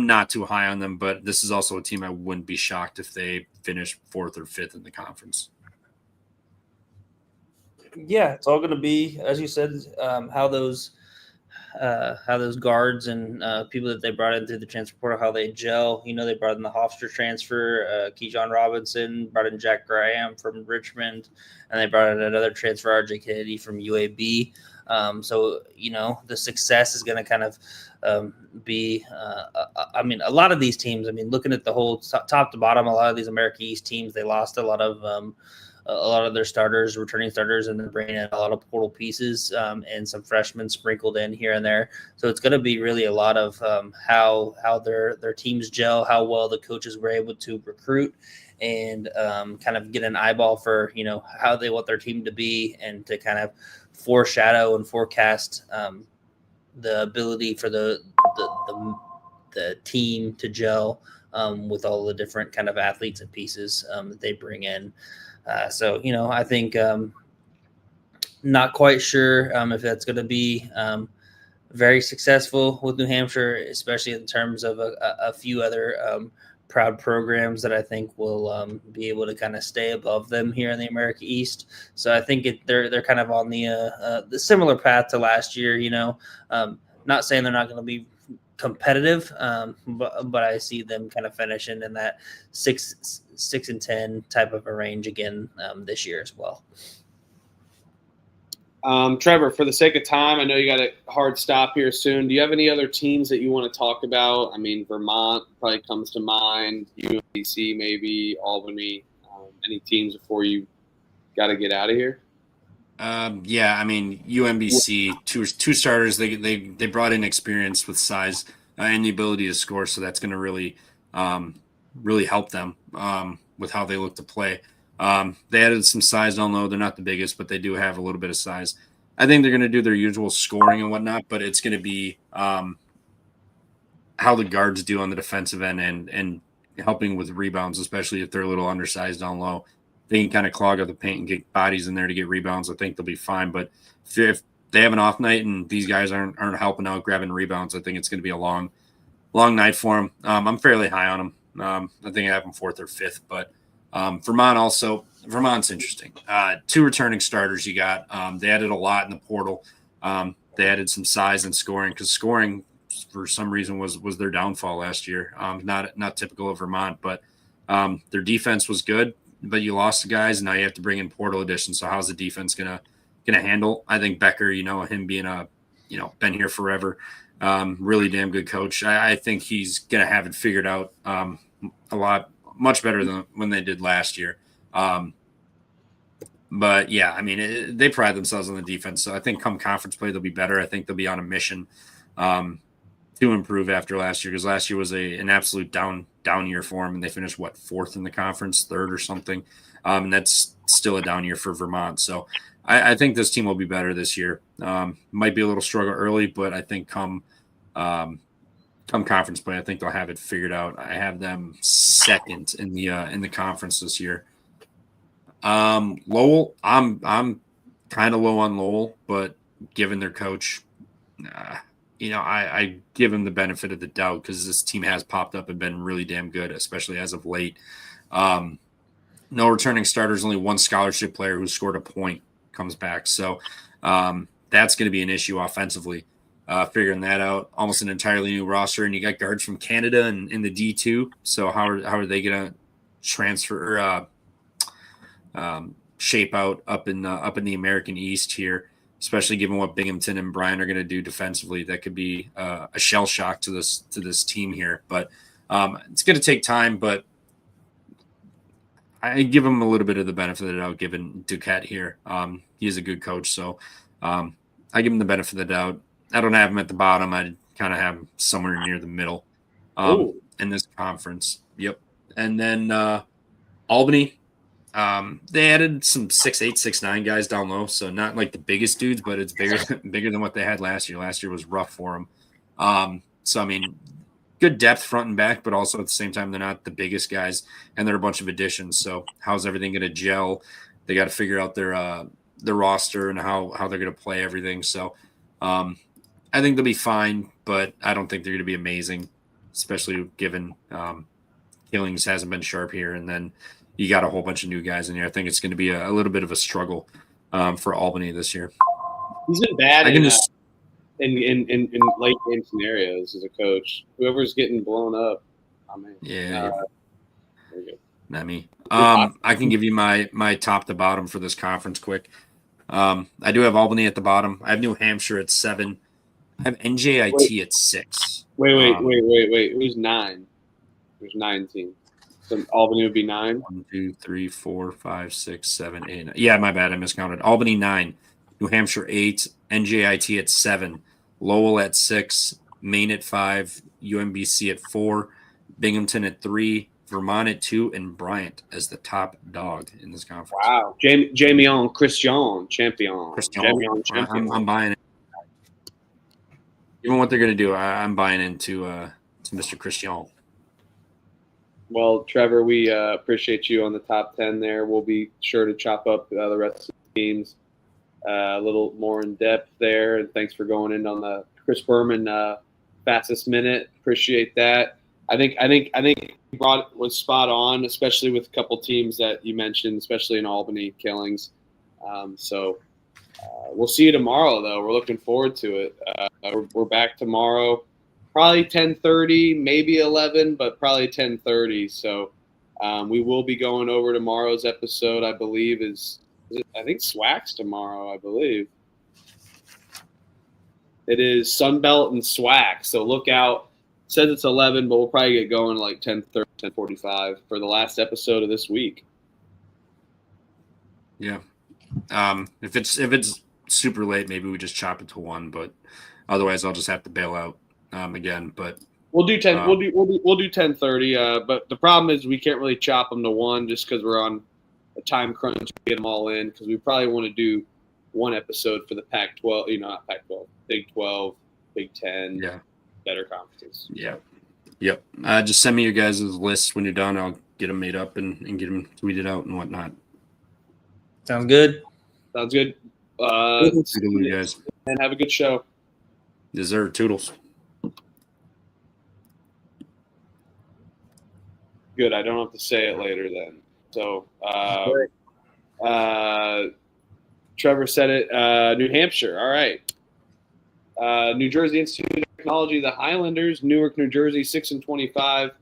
not too high on them, but this is also a team I wouldn't be shocked if they finish 4th or 5th in the conference. Yeah, it's all going to be, as you said, how those guards and people that they brought in through the transfer portal, how they gel. They brought in the Hofstra transfer, Keyshawn Robinson, brought in Jack Graham from Richmond, and they brought in another transfer, RJ Kennedy from UAB. So the success is going to kind of be a lot of these teams, looking at the whole top to bottom, a lot of these American East teams, they lost a lot of their starters, returning starters, and they're bringing in a lot of portal pieces and some freshmen sprinkled in here and there. So it's going to be really a lot of how their teams gel, how well the coaches were able to recruit, and kind of get an eyeball for how they want their team to be, and to kind of foreshadow and forecast the ability for the team to gel with all the different kind of athletes and pieces that they bring in. So I think not quite sure if that's going to be very successful with New Hampshire, especially in terms of a few other proud programs that I think will be able to kind of stay above them here in the America East. So I think they're kind of on the similar path to last year. Not saying they're not going to be competitive, but I see them kind of finishing in that 6-10 type of a range again this year as well. Trevor, for the sake of time, I know you got a hard stop here soon. Do you have any other teams that you want to talk about? Vermont probably comes to mind, UMBC maybe, Albany. Any teams before you got to get out of here? UMBC, two starters. They brought in experience with size and the ability to score, so that's going to really help them with how they look to play. They added some size down low. They're not the biggest, but they do have a little bit of size. I think they're going to do their usual scoring and whatnot, but it's going to be how the guards do on the defensive end and helping with rebounds, especially if they're a little undersized down low. They can kind of clog up the paint and get bodies in there to get rebounds. I think they'll be fine. But if they have an off night and these guys aren't helping out grabbing rebounds, I think it's going to be a long night for them. I'm fairly high on them. I think I have them 4th or 5th. But Vermont's interesting. 2 returning starters you got. They added a lot in the portal. They added some size and scoring, because scoring for some reason was their downfall last year. Not typical of Vermont, but their defense was good. But you lost the guys, and now you have to bring in portal additions. So how's the defense gonna handle? I think Becker, him being been here forever, really damn good coach. I think he's gonna have it figured out much better than when they did last year. But yeah, they pride themselves on the defense. So I think come conference play, they'll be better. I think they'll be on a mission to improve after last year, because last year was an absolute down year for them, and they finished 4th in the conference, 3rd or something. And that's still a down year for Vermont. So I think this team will be better this year. Might be a little struggle early, but I think come come conference play, I think they'll have it figured out. I have them second in the conference this year. Lowell, I'm kind of low on Lowell, but given their coach, I give him the benefit of the doubt because this team has popped up and been really damn good, especially as of late. No returning starters, only one scholarship player who scored a point comes back. So that's going to be an issue offensively. Figuring that out, almost an entirely new roster, and you got guards from Canada and in the D2. So how are they going to transfer shape out up in the American East here, especially given what Binghamton and Bryant are going to do defensively? That could be a shell shock to this team here, but it's going to take time. But I give him a little bit of the benefit of the doubt, given Duquette here. He is a good coach, so I give him the benefit of the doubt. I don't have him at the bottom. I kind of have him somewhere near the middle in this conference. Yep. And then Albany, they added some 6'8", 6'9" guys down low, so not like the biggest dudes, but it's bigger than what they had last year. Last year was rough for them. So, I mean, good depth front and back, but also at the same time, they're not the biggest guys, and they're a bunch of additions. So how's everything going to gel? They got to figure out their roster and how they're going to play everything. So I think they'll be fine, but I don't think they're going to be amazing, especially given Killings hasn't been sharp here, and then you got a whole bunch of new guys in here. I think it's going to be a little bit of a struggle for Albany this year. He's been bad in late game scenarios as a coach. Whoever's getting blown up, very good. Not me. I can give you my top to bottom for this conference quick. I do have Albany at the bottom. I have New Hampshire at 7. I have NJIT at 6. Wait. Who's 9? There's 9 teams. So Albany would be 9. 1, 2, 3, 4, 5, 6, 7, 8. 9. Yeah, my bad. I miscounted. Albany 9, New Hampshire 8, NJIT at 7, Lowell at 6, Maine at 5, UMBC at 4, Binghamton at 3, Vermont at 2, and Bryant as the top dog in this conference. Wow, Jamie Christian champion. I'm buying it. Even what they're going to do, I'm buying into to Mr. Christian. Well, Trevor, we appreciate you on the top 10 there. We'll be sure to chop up the rest of the teams a little more in depth there. And thanks for going in on the Chris Berman fastest minute. Appreciate that. I think was spot on, especially with a couple teams that you mentioned, especially in Albany Killings. We'll see you tomorrow, though. We're looking forward to it. We're back tomorrow, probably 10:30, maybe 11, but probably 10:30. So we will be going over tomorrow's episode. I believe I think SWAC's tomorrow. I believe it is Sunbelt and SWAC. So look out. It says it's 11, but we'll probably get going like 10:30, 10:45 for the last episode of this week. Yeah. If it's super late, maybe we just chop it to 1, but otherwise I'll just have to bail out again. But we'll do 10. We'll do 10:30. But the problem is we can't really chop them to 1 just because we're on a time crunch to get them all in. Because we probably want to do one episode for the Pac-12. Not Pac-12, Big 12, Big 10. Yeah. Better conferences. Yeah. Yep. Just send me your guys' lists when you're done. I'll get them made up and get them tweeted out and whatnot. Sounds good. Sounds good. You guys. And have a good show. Dessert toodles. Good. I don't have to say it later then. So, Trevor said it. New Hampshire. All right. New Jersey Institute of Technology, the Highlanders, Newark, New Jersey, 6-25,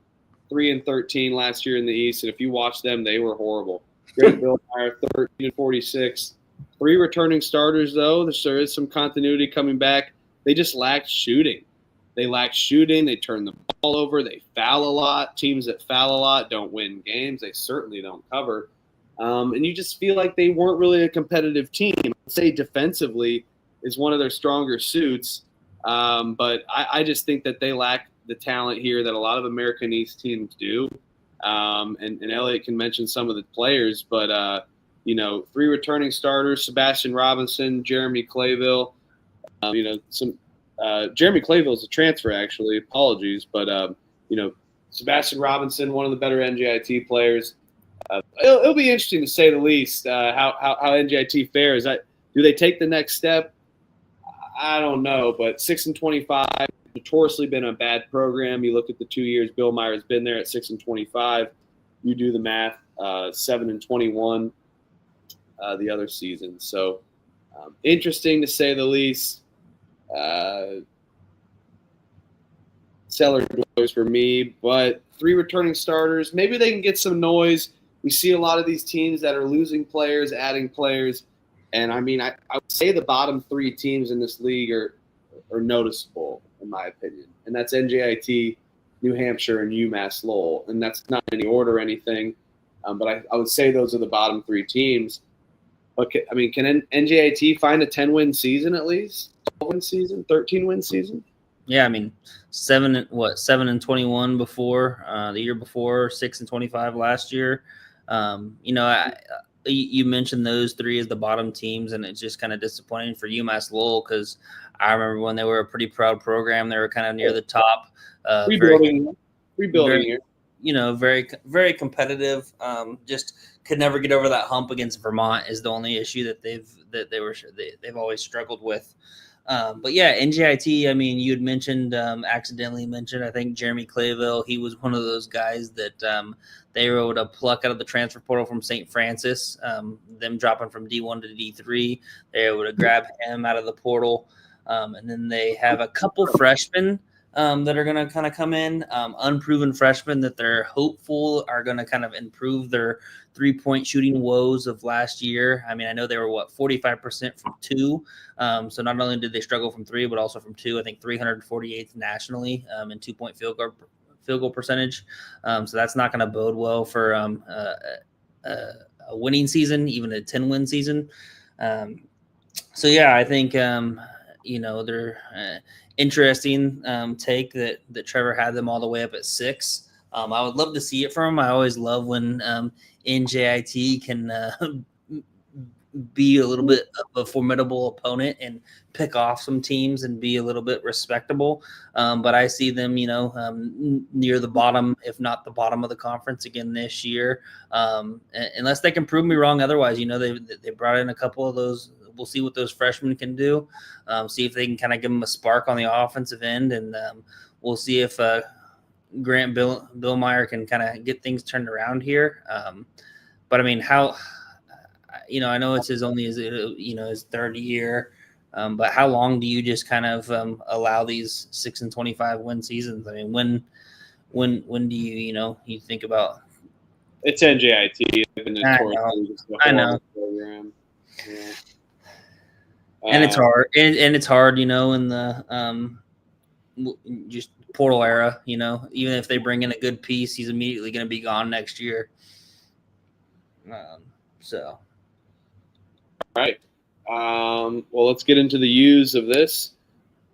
3-13 last year in the East. And if you watch them, they were horrible. Great Bill Meyer, 13-46. 3 returning starters, though. There is some continuity coming back. They just lacked shooting. They turn the ball over. They foul a lot. Teams that foul a lot don't win games. They certainly don't cover. And you just feel like they weren't really a competitive team. I'd say defensively is one of their stronger suits. But I just think that they lack the talent here that a lot of American East teams do. And Elliot can mention some of the players, but 3 returning starters: Sebastian Robinson, Jeremy Clayville, some Jeremy Clayville's a transfer, actually. Apologies, but Sebastian Robinson, one of the better NJIT players. It'll be interesting to say the least. How NJIT fares. Do they take the next step? I don't know, but 6-25, notoriously been a bad program. You look at the 2 years Bill Meyer's been there at 6-25. You do the math, 7-21 the other season. So interesting to say the least. Cellar doors for me, but 3 returning starters. Maybe they can get some noise. We see a lot of these teams that are losing players, adding players. And, I would say the bottom 3 teams in this league are noticeable, in my opinion. And that's NJIT, New Hampshire, and UMass Lowell. And that's not in any order or anything. But I would say those are the bottom 3 teams. But, can NJIT find a 10-win season at least? 12-win season? 13-win season? Yeah, 7-21 before the year before, 6-25 last year. You mentioned those 3 as the bottom teams, and it's just kind of disappointing for UMass Lowell because I remember when they were a pretty proud program. They were kind of near the top. Rebuilding here. Very, very competitive. Just could never get over that hump against Vermont is the only issue that they've always struggled with. But yeah, NJIT, you had mentioned, accidentally mentioned, I think Jeremy Clayville, he was one of those guys that they were able to pluck out of the transfer portal from St. Francis, them dropping from D1 to D3. They were able to grab him out of the portal. And then they have a couple freshmen that are going to kind of come in, unproven freshmen that they're hopeful are going to kind of improve their 3-point shooting woes of last year. I know they were 45% from 2. So not only did they struggle from 3, but also from 2. I think 348th nationally in 2-point field goal percentage. So that's not going to bode well for a winning season, even a 10-win season. So yeah, I think they're interesting take that Trevor had them all the way up at 6. I would love to see it from him. I always love when NJIT can be a little bit of a formidable opponent and pick off some teams and be a little bit respectable. But I see them, near the bottom, if not the bottom of the conference again this year. Unless they can prove me wrong otherwise, they brought in a couple of those. We'll see what those freshmen can do. See if they can kind of give them a spark on the offensive end. And we'll see if Grant Bill Meyer can kind of get things turned around here. But how – I know it's his 3rd year, but how long do you just kind of allow these 6-25 win seasons? When do you think about? It's NJIT. I know. Program. Yeah. And it's hard, and it's hard, in the just portal era. Even if they bring in a good piece, he's immediately going to be gone next year. So. All right. Well, let's get into the U's of this.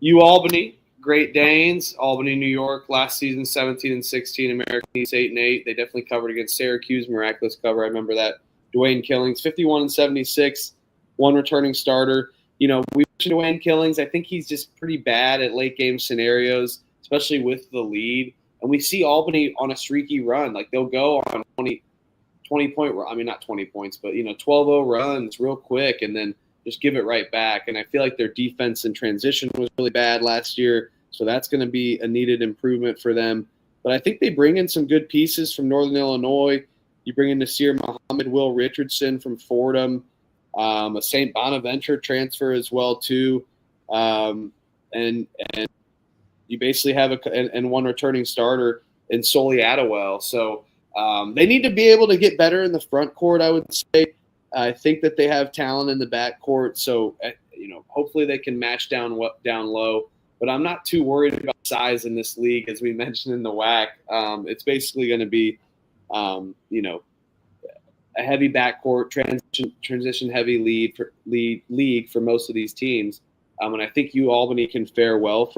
UAlbany, Great Danes, Albany, New York, last season 17-16, American East 8-8. They definitely covered against Syracuse, miraculous cover. I remember that. Dwayne Killings, 51-76, 1 returning starter. We mentioned Dwayne Killings. I think he's just pretty bad at late game scenarios, especially with the lead. And we see Albany on a streaky run. Like they'll go on 20-point, not 20 points, but 12-0 runs real quick and then just give it right back. And I feel like their defense in transition was really bad last year, so that's going to be a needed improvement for them. But I think they bring in some good pieces from Northern Illinois. You bring in Nasir Muhammad, Will Richardson from Fordham, a St. Bonaventure transfer as well too, and you basically have and 1 returning starter in Soli Attewell. So. They need to be able to get better in the front court, I would say. I think that they have talent in the back court, so hopefully they can match down low. But I'm not too worried about size in this league, as we mentioned in the WAC. It's basically going to be, a heavy backcourt transition heavy league for most of these teams. And I think UAlbany can fare well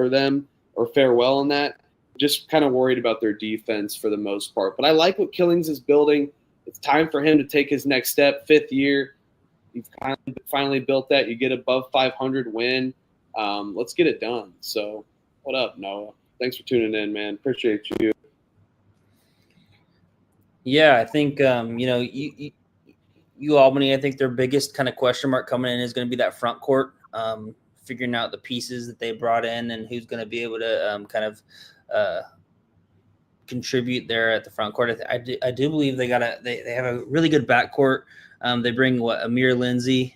in that. Just kind of worried about their defense for the most part. But I like what Killings is building. It's time for him to take his next step. 5th year, you've finally built that. You get above 500 win. let's get it done. So what up, Noah? Thanks for tuning in, man. Appreciate you. Yeah, I think UAlbany, I think their biggest kind of question mark coming in is going to be that front court, figuring out the pieces that they brought in and who's going to be able to contribute there at the front court. I do believe they have a really good backcourt. They bring Amir Lindsay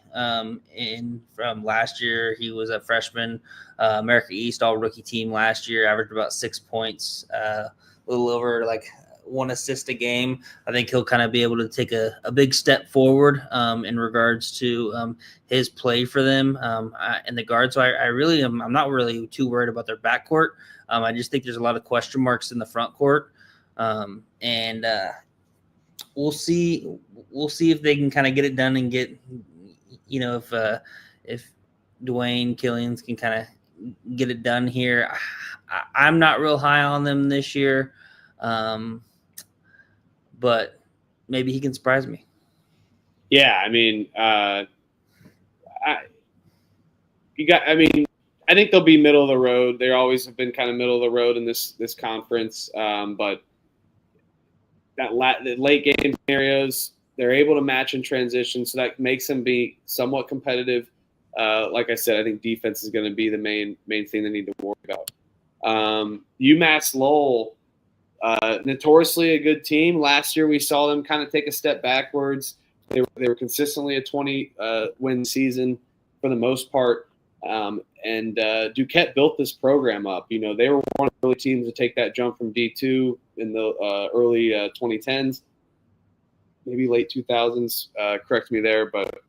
in from last year. He was a freshman, America East all rookie team last year, averaged about 6 points, a little over like 1 assist a game. I think he'll kind of be able to take a big step forward in regards to his play for them in the guard. So I'm not really too worried about their backcourt. I just think there's a lot of question marks in the front court, and we'll see if they can kind of get it done and get, if Dwayne Killians can kind of get it done here. I'm not real high on them this year, but maybe he can surprise me. Yeah, I mean, I think they'll be middle of the road. They always have been kind of middle of the road in this conference, but the late game scenarios, they're able to match in transition, so that makes them be somewhat competitive. Like I said, I think defense is going to be the main thing they need to worry about. UMass Lowell, notoriously a good team. Last year we saw them kind of take a step backwards. They were consistently a 20-win season for the most part. And Duquette built this program up. They were one of the early teams to take that jump from D2 in the early 2010s, maybe late 2000s. Correct me there, but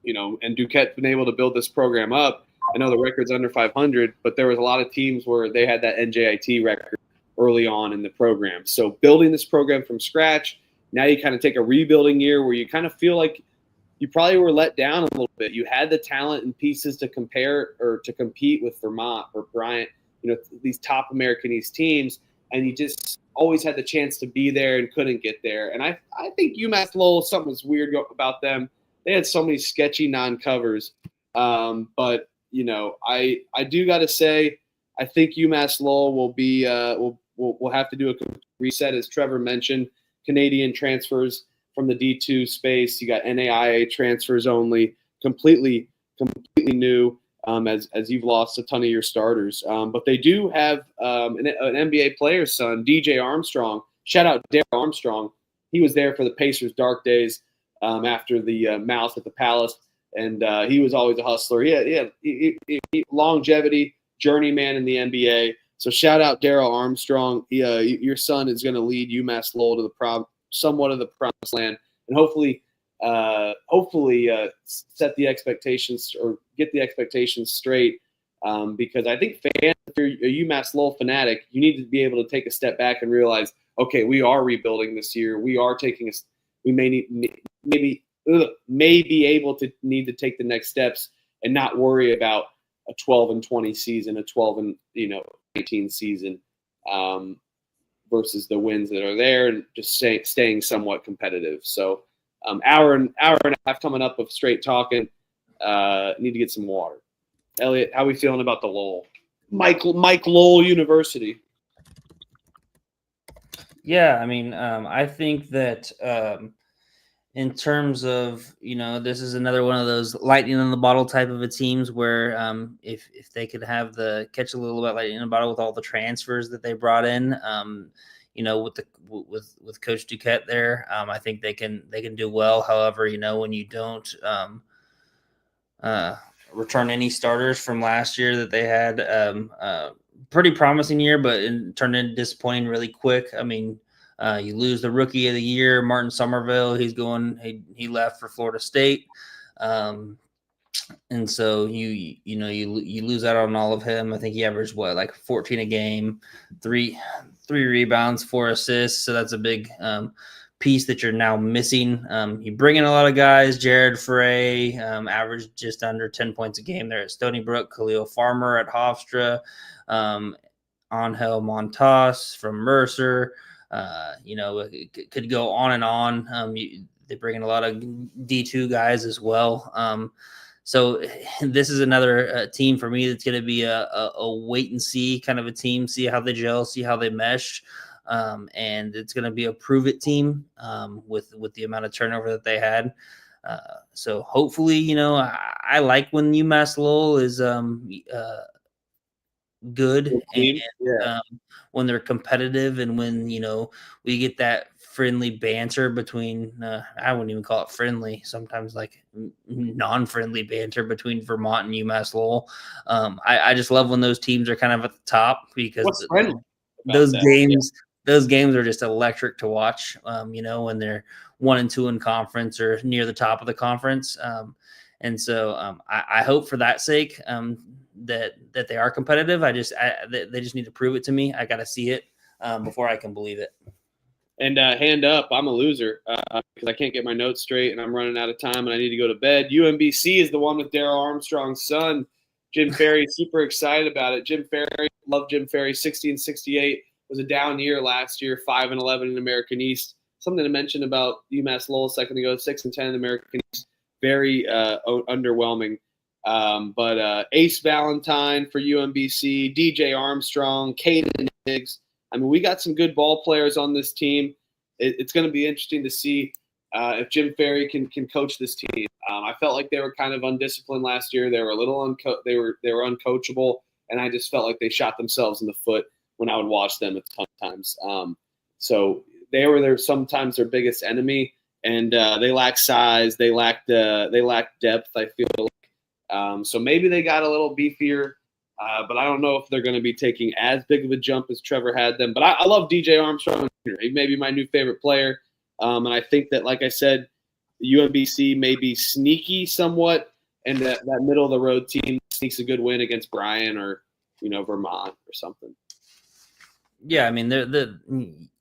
and Duquette's been able to build this program up. I know the record's under 500, but there was a lot of teams where they had that NJIT record early on in the program. So building this program from scratch, now you kind of take a rebuilding year where you kind of feel like you probably were let down a little bit. You had the talent and pieces to compare or to compete with Vermont or Bryant, these top American East teams, and you just always had the chance to be there and couldn't get there. And I think UMass Lowell, something was weird about them. They had so many sketchy non-covers. But, I do got to say, I think UMass Lowell will be we'll have to do a reset, as Trevor mentioned. Canadian transfers from the D2 space. You got NAIA transfers only, completely new, as you've lost a ton of your starters. But they do have an NBA player's son, DJ Armstrong. Shout out Darryl Armstrong. He was there for the Pacers' dark days after the Mouse at the Palace, and he was always a hustler. He longevity, journeyman in the NBA. So shout out Darryl Armstrong. Your son is going to lead UMass Lowell to somewhat of the promised land, and hopefully set the expectations or get the expectations straight. Because I think fans, if you're a UMass Lowell fanatic, you need to be able to take a step back and realize, okay, we are rebuilding this year. We are we may be able to need to take the next steps and not worry about a 12-20 season, a 12-18 season, versus the wins that are there and just staying somewhat competitive. So hour and a half coming up of straight talking. Need to get some water. Elliot, how are we feeling about the Lowell? Mike Lowell University. Yeah, I think that in terms of, this is another one of those lightning in the bottle type of a teams where if they could have catch a little bit lightning in the bottle with all the transfers that they brought in, with Coach Duquette there, I think they can do well. However, when you don't return any starters from last year that they had, pretty promising year, but it turned into disappointing really quick. You lose the rookie of the year, Martin Somerville. He left for Florida State. And so you lose out on all of him. I think he averaged 14 a game, three rebounds, 4 assists. So that's a big piece that you're now missing. You bring in a lot of guys. Jared Frey averaged just under 10 points a game there at Stony Brook. Khalil Farmer at Hofstra. Angel Montas from Mercer. It could go on and on. They bring in a lot of D2 guys as well. So this is another team for me that's going to be a wait and see kind of a team, see how they gel, see how they mesh. And it's going to be a prove it team with the amount of turnover that they had. So hopefully, I like when UMass Lowell is good and when they're competitive and when we get that friendly banter between I wouldn't even call it friendly, sometimes like non-friendly banter between Vermont and UMass Lowell. I just love when those teams are kind of at the top because those games are just electric to watch. When they're 1 and 2 in conference or near the top of the conference. And so I hope for that sake that they are competitive. They just need to prove it to me. I got to see it before I can believe it. And hand up, I'm a loser because I can't get my notes straight and I'm running out of time and I need to go to bed. UMBC is the one with Daryl Armstrong's son. Jim Ferry, super excited about it. Jim Ferry, love Jim Ferry, 60-68. Was a down year last year, 5-11 in American East. Something to mention about UMass Lowell a second ago, 6-10 in American East. Very underwhelming. But Ace Valentine for UMBC, DJ Armstrong, Caden Higgs. I mean, we got some good ball players on this team. It's going to be interesting to see if Jim Ferry can coach this team. I felt like they were kind of undisciplined last year. They were a little they were uncoachable, and I just felt like they shot themselves in the foot when I would watch them at times. So they were sometimes their biggest enemy, and they lack size. They lack depth, I feel like. So maybe they got a little beefier, but I don't know if they're going to be taking as big of a jump as Trevor had them. But I love DJ Armstrong. He may be my new favorite player. And I think that, like I said, UMBC may be sneaky somewhat, and that middle of the road team sneaks a good win against Bryant or Vermont or something. Yeah, I mean,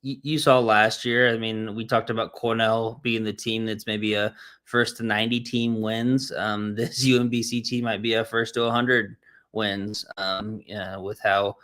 you saw last year. I mean, we talked about Cornell being the team that's maybe a first to 90 team wins. This UMBC team might be a first to 100 wins. With how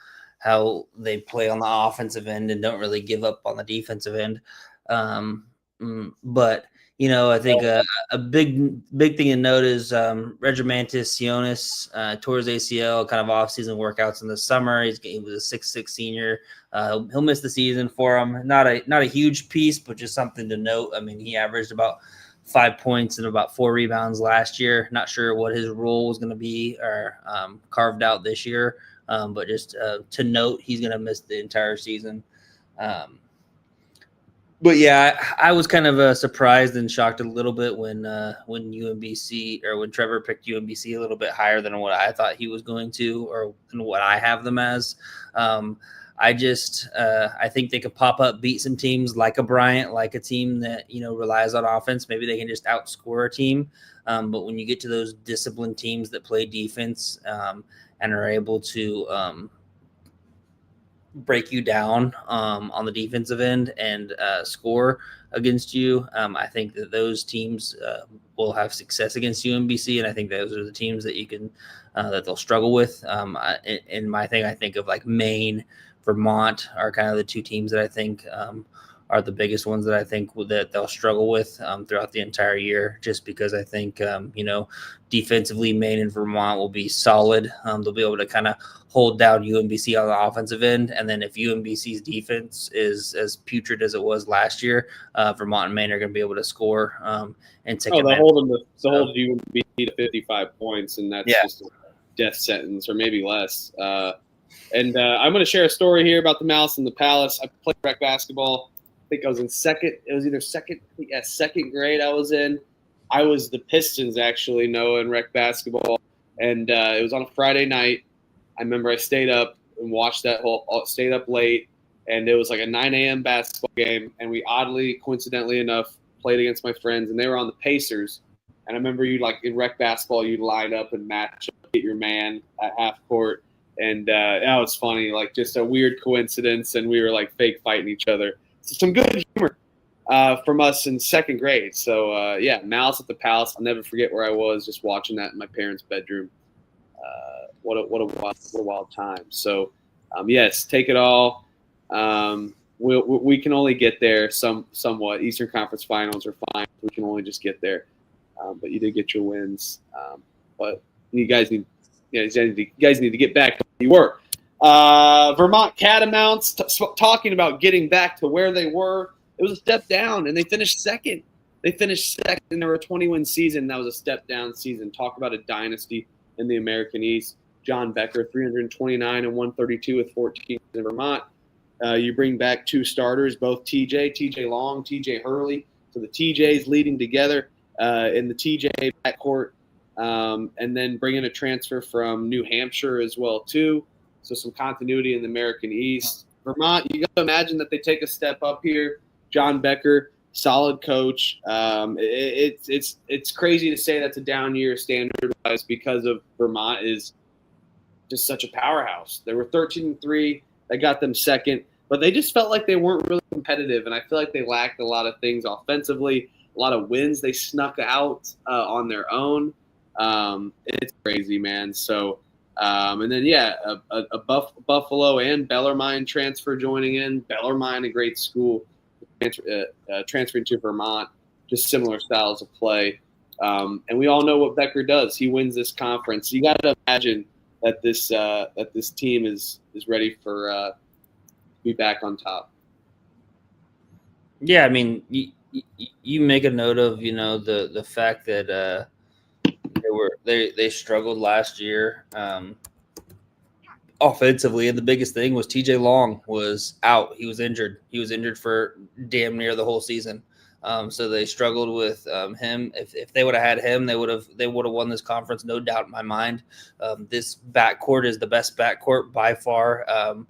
they play on the offensive end and don't really give up on the defensive end. But I think a big thing to note is Regimantis Sionis tore his ACL, kind of off-season workouts in the summer. He was a 6'6" senior. He'll miss the season for him. Not a huge piece, but just something to note. I mean, he averaged about 5 points and about 4 rebounds last year. Not sure what his role was going to be or carved out this year, but just to note, he's going to miss the entire season. But yeah, I was kind of surprised and shocked a little bit when UMBC or when Trevor picked UMBC a little bit higher than what I thought he was going to, or what I have them as. I think they could pop up, beat some teams like a Bryant, like a team that relies on offense. Maybe they can just outscore a team. But when you get to those disciplined teams that play defense and are able to break you down on the defensive end and score against you, I think that those teams will have success against UMBC, and I think those are the teams that you can that they'll struggle with. In my thing, I think of like Maine, Vermont are kind of the two teams that I think are the biggest ones that I think that they'll struggle with throughout the entire year, just because I think, defensively, Maine and Vermont will be solid. They'll be able to kind of hold down UMBC on the offensive end. And then if UMBC's defense is as putrid as it was last year, Vermont and Maine are going to be able to score and take advantage. They'll hold UMBC to 55 points, and that's just a death sentence or maybe less. And I'm going to share a story here about the Mouse and the Palace. I played rec basketball. I think I was in second. It was either second grade I was in. I was the Pistons, actually, Noah, in rec basketball. And it was on a Friday night. I remember I stayed up and watched stayed up late. And it was like a 9 a.m. basketball game. And we coincidentally enough, played against my friends. And they were on the Pacers. And I remember in rec basketball, you'd line up and match up, get your man at half court. And that was funny, like just a weird coincidence. And we were like fake fighting each other. So some good humor from us in second grade. So, Malice at the Palace. I'll never forget where I was just watching that in my parents' bedroom. What a wild time. So, yes, take it all. We can only get there somewhat. Eastern Conference Finals are fine. We can only just get there. But you did get your wins. but you guys need to get back to where you were. Vermont Catamounts, talking about getting back to where they were. It was a step down, and they finished second. They finished second, and they were a 20-win season. That was a step down season. Talk about a dynasty in the American East. John Becker, 329 and 132 with 14 in Vermont. You bring back two starters, both TJ Long, TJ Hurley. So the TJs leading together in the TJ backcourt, and then bring in a transfer from New Hampshire as well too. So some continuity in the American East. Vermont, you got to imagine that they take a step up here. John Becker, solid coach. It's crazy to say that's a down year standard-wise because of Vermont is just such a powerhouse. They were 13-3. That got them second. But they just felt like they weren't really competitive, and I feel like they lacked a lot of things offensively, a lot of wins they snuck out on their own. It's crazy, man. So, and then, a Buffalo and Bellarmine transfer joining in. Bellarmine, a great school, transferring to Vermont, just similar styles of play. And we all know what Becker does. He wins this conference. You got to imagine that this team is ready for be back on top. Yeah, I mean, you make a note of the fact that they struggled last year offensively, and the biggest thing was TJ Long was out. He was injured. He was injured for damn near the whole season. So they struggled with him. If they would have had him, they would have won this conference, no doubt in my mind. This backcourt is the best backcourt by far.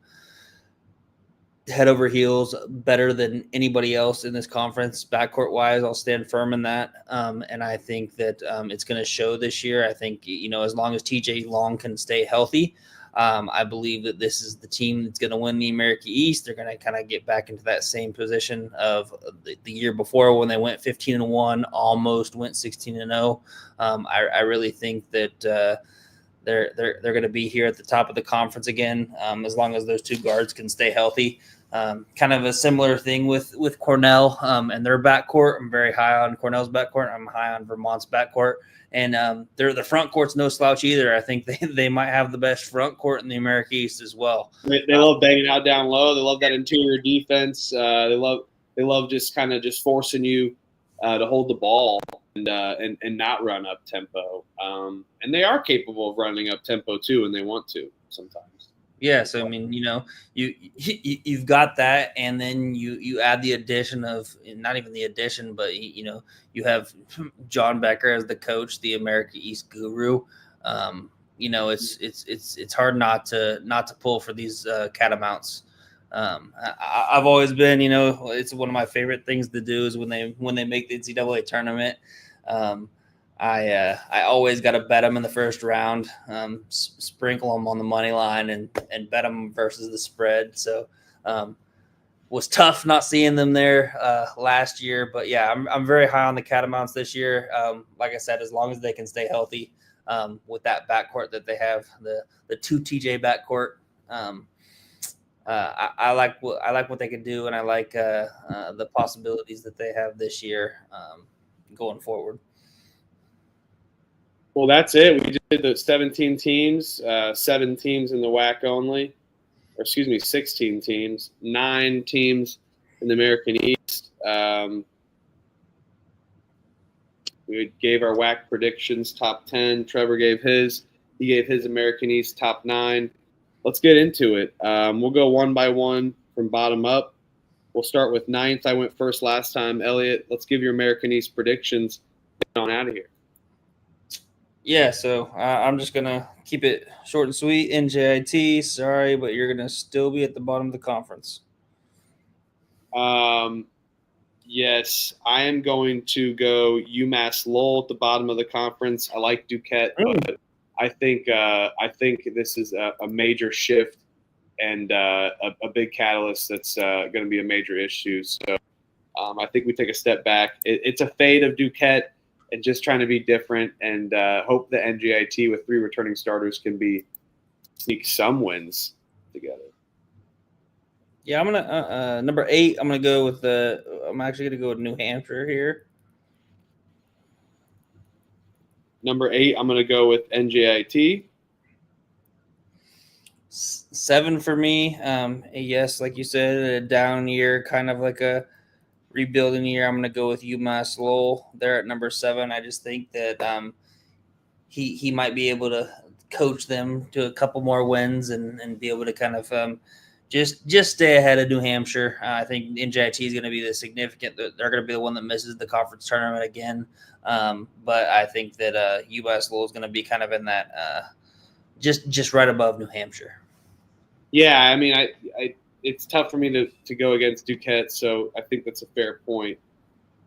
Head over heels, better than anybody else in this conference. Backcourt wise, I'll stand firm in that. And I think that it's going to show this year. I think, as long as TJ Long can stay healthy, I believe that this is the team that's going to win the American East. They're going to kind of get back into that same position of the year before when they went 15-1, almost went 16-0. I really think that they're going to be here at the top of the conference again, as long as those two guards can stay healthy. Kind of a similar thing with Cornell and their backcourt. I'm very high on Cornell's backcourt. I'm high on Vermont's backcourt. And the front court's no slouch either. I think they might have the best front court in the American East as well. They love banging out down low. They love that interior defense. They love just kind of just forcing you to hold the ball and not run up tempo. And they are capable of running up tempo too, and they want to sometimes. Yeah, so I mean, you've got that, and then you add the addition of not even the addition, but you have John Becker as the coach, the American East guru. It's hard not to pull for these Catamounts. I've always been, it's one of my favorite things to do is when they make the NCAA tournament. I always got to bet them in the first round, sprinkle them on the money line and bet them versus the spread. So was tough not seeing them there last year, but yeah, I'm very high on the Catamounts this year. Like I said, as long as they can stay healthy with that backcourt that they have, the two TJ backcourt. I like what they can do, and I like the possibilities that they have this year going forward. Well, that's it. We just did the 17 teams, 7 teams in the WAC only. 16 teams, 9 teams in the American East. We gave our WAC predictions, top 10. Trevor gave his. He gave his American East top 9. Let's get into it. We'll go one by one from bottom up. We'll start with 9th. I went first last time. Elliot, let's give your American East predictions. Get on out of here. Yeah, so I'm just going to keep it short and sweet. NJIT, sorry, but you're going to still be at the bottom of the conference. Yes, I am going to go UMass Lowell at the bottom of the conference. I like Duquette, but I think this is a major shift and a big catalyst that's going to be a major issue. So I think we take a step back. It's a fade of Duquette and just trying to be different and hope the NJIT with 3 returning starters can sneak some wins together. Yeah, I'm gonna number 8. I'm actually gonna go with New Hampshire here. Number 8, I'm going to go with NJIT. 7 for me. Yes, like you said, a down year, kind of like a rebuilding year. I'm going to go with UMass Lowell. They're at number 7. I just think that he might be able to coach them to a couple more wins and be able to kind of just stay ahead of New Hampshire. I think NJIT is going to be the significant. They're going to be the one that misses the conference tournament again. But I think that UMass Lowell is going to be kind of in that just right above New Hampshire. Yeah, I mean, I it's tough for me to go against Duquette, so I think that's a fair point.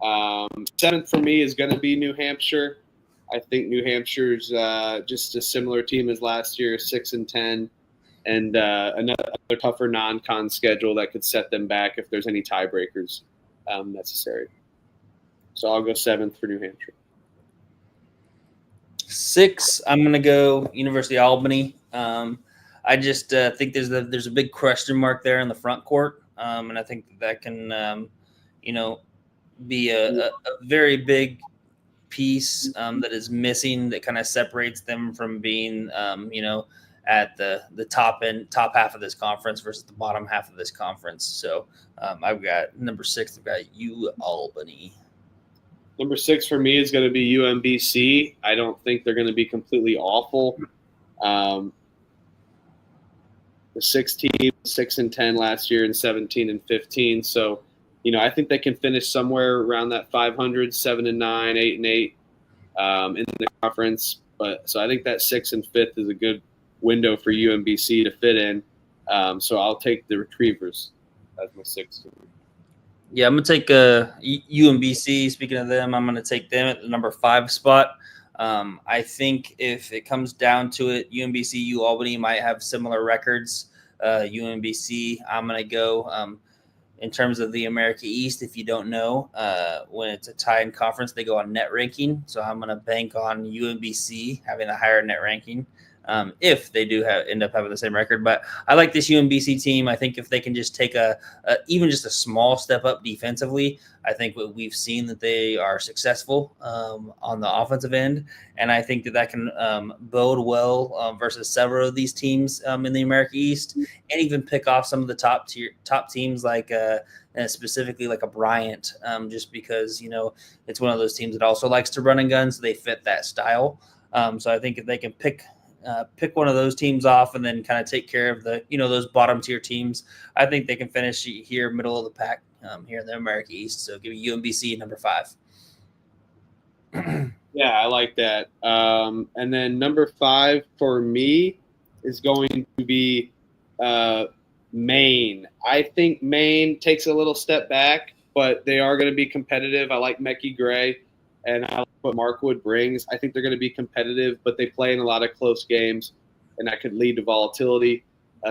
7th for me is going to be New Hampshire. I think New Hampshire's just a similar team as last year, 6-10, and another tougher non-con schedule that could set them back if there's any tiebreakers necessary. So I'll go 7th for New Hampshire. 6, I'm going to go University of Albany. I just think there's a big question mark there in the front court, and I think that can be a very big piece that is missing that kind of separates them from being at the top half of this conference versus the bottom half of this conference. So I've got number 6. I've got UAlbany. Number 6 for me is going to be UMBC. I don't think they're going to be completely awful. The 6 team, 6-10 last year, and 17-15. So, I think they can finish somewhere around that 500, 7-9, 8-8 in the conference. But so I think that 6th and 5th is a good window for UMBC to fit in. So I'll take the Retrievers as my 6th. Yeah, I'm going to take UMBC. Speaking of them, I'm going to take them at the number 5 spot. I think if it comes down to it, UMBC, UAlbany might have similar records. UMBC, I'm going to go in terms of the America East. If you don't know, when it's a tie in conference, they go on net ranking. So I'm going to bank on UMBC having a higher net ranking. If they do end up having the same record. But I like this UMBC team. I think if they can just take even just a small step up defensively, I think we've seen that they are successful on the offensive end. And I think that can bode well versus several of these teams in the America East, and even pick off some of the top teams like specifically like a Bryant, just because, it's one of those teams that also likes to run and gun, so they fit that style. So I think if they can pick one of those teams off and then kind of take care of the, those bottom tier teams, I think they can finish here middle of the pack here in the America East. So give me UMBC number 5. Yeah, I like that. And then number 5 for me is going to be Maine. I think Maine takes a little step back, but they are going to be competitive. I like Mecky Gray, and I like what Markwood brings. I think they're going to be competitive, but they play in a lot of close games, and that could lead to volatility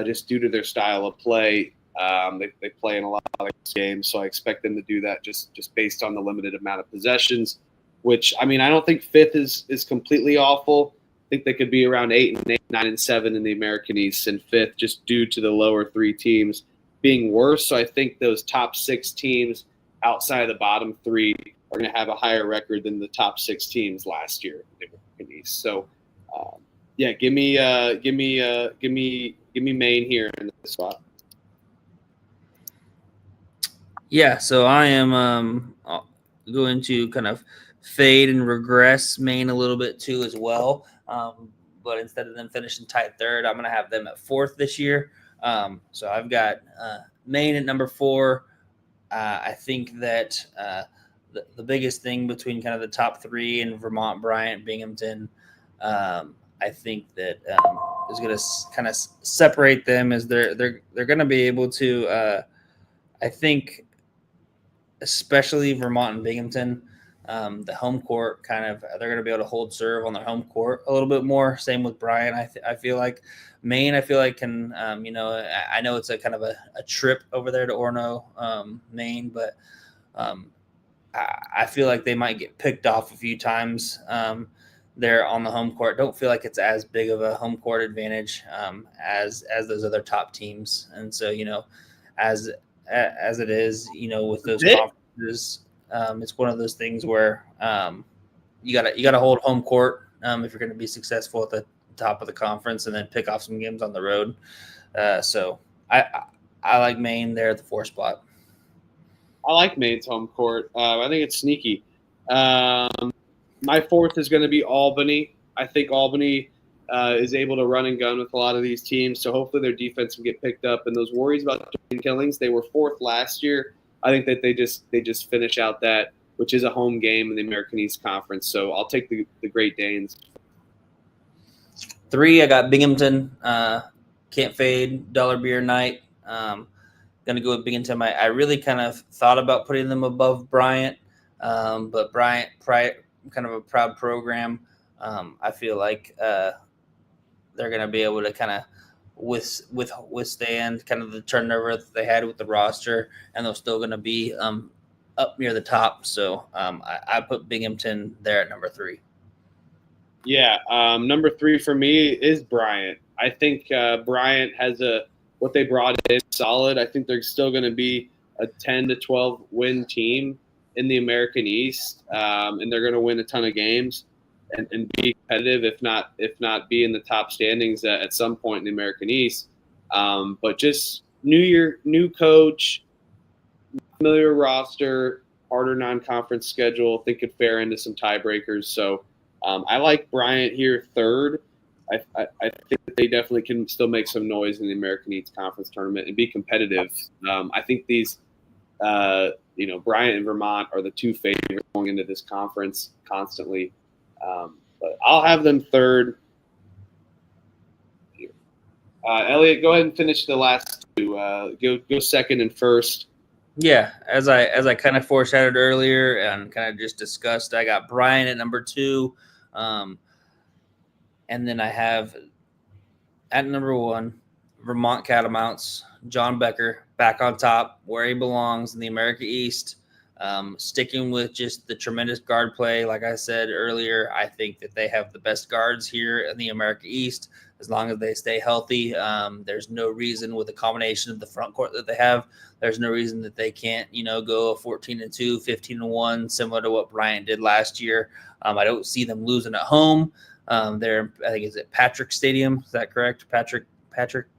just due to their style of play. They play in a lot of games, so I expect them to do that just based on the limited amount of possessions, which, I don't think 5th is completely awful. I think they could be around 8-8, 9-7 in the American East, and 5th just due to the lower 3 teams being worse. So I think those top 6 teams outside of the bottom 3 are going to have a higher record than the top 6 teams last year in the American East. So, give me Maine here in this spot. Yeah, so I am going to kind of fade and regress Maine a little bit too as well. But instead of them finishing tight 3rd, I'm going to have them at 4th this year. So I've got Maine at number 4. I think that the biggest thing between kind of the top 3 in Vermont, Bryant, Binghamton, I think that is going to kind of separate them is they're going to be able to, I think, especially Vermont and Binghamton, the home court they're going to be able to hold serve on their home court a little bit more. Same with Bryant. I feel like Maine, can, I know it's a kind of a trip over there to Orono, Maine, but I feel like they might get picked off a few times there on the home court. Don't feel like it's as big of a home court advantage as those other top teams. And so, as it is, with those conferences, it's one of those things where you gotta hold home court if you're going to be successful at the top of the conference, and then pick off some games on the road. So I like Maine there at the 4 spot. I like Maine's home court. I think it's sneaky. My 4th is going to be Albany. I think Albany is able to run and gun with a lot of these teams, so hopefully their defense will get picked up. And those worries about killings, they were 4th last year. I think that they just finish out that, which is a home game in the American East Conference. So I'll take the Great Danes. 3, I got Binghamton. Can't fade. Dollar beer night. Going to go with Binghamton. I really kind of thought about putting them above Bryant, but Bryant, kind of a proud program. I feel like they're going to be able to kind of withstand kind of the turnover that they had with the roster, and they're still going to be up near the top. So I put Binghamton there at number 3. Yeah, number 3 for me is Bryant. I think Bryant has what they brought in solid. I think they're still going to be a 10 to 12 win team in the American East, and they're going to win a ton of games and be competitive, if not be in the top standings at some point in the American East. But just new coach, familiar roster, harder non-conference schedule. I think could fare into some tiebreakers. So I like Bryant here 3rd. I think that they definitely can still make some noise in the American East Conference tournament and be competitive. I think these, Bryant and Vermont are the 2 favorites going into this conference constantly. But I'll have them 3rd. Elliot, go ahead and finish the last 2. Go 2nd and 1st. Yeah, as I kind of foreshadowed earlier and kind of just discussed, I got Bryant at number 2. And then I have at number 1, Vermont Catamounts, John Becker, back on top where he belongs in the America East. Sticking with just the tremendous guard play. Like I said earlier, I think that they have the best guards here in the America East. As long as they stay healthy, there's no reason with the combination of the front court that they have, there's no reason that they can't, go 14-2, 15-1, similar to what Bryant did last year. I don't see them losing at home. They're, I think, is it Patrick Stadium? Is that correct? Patrick.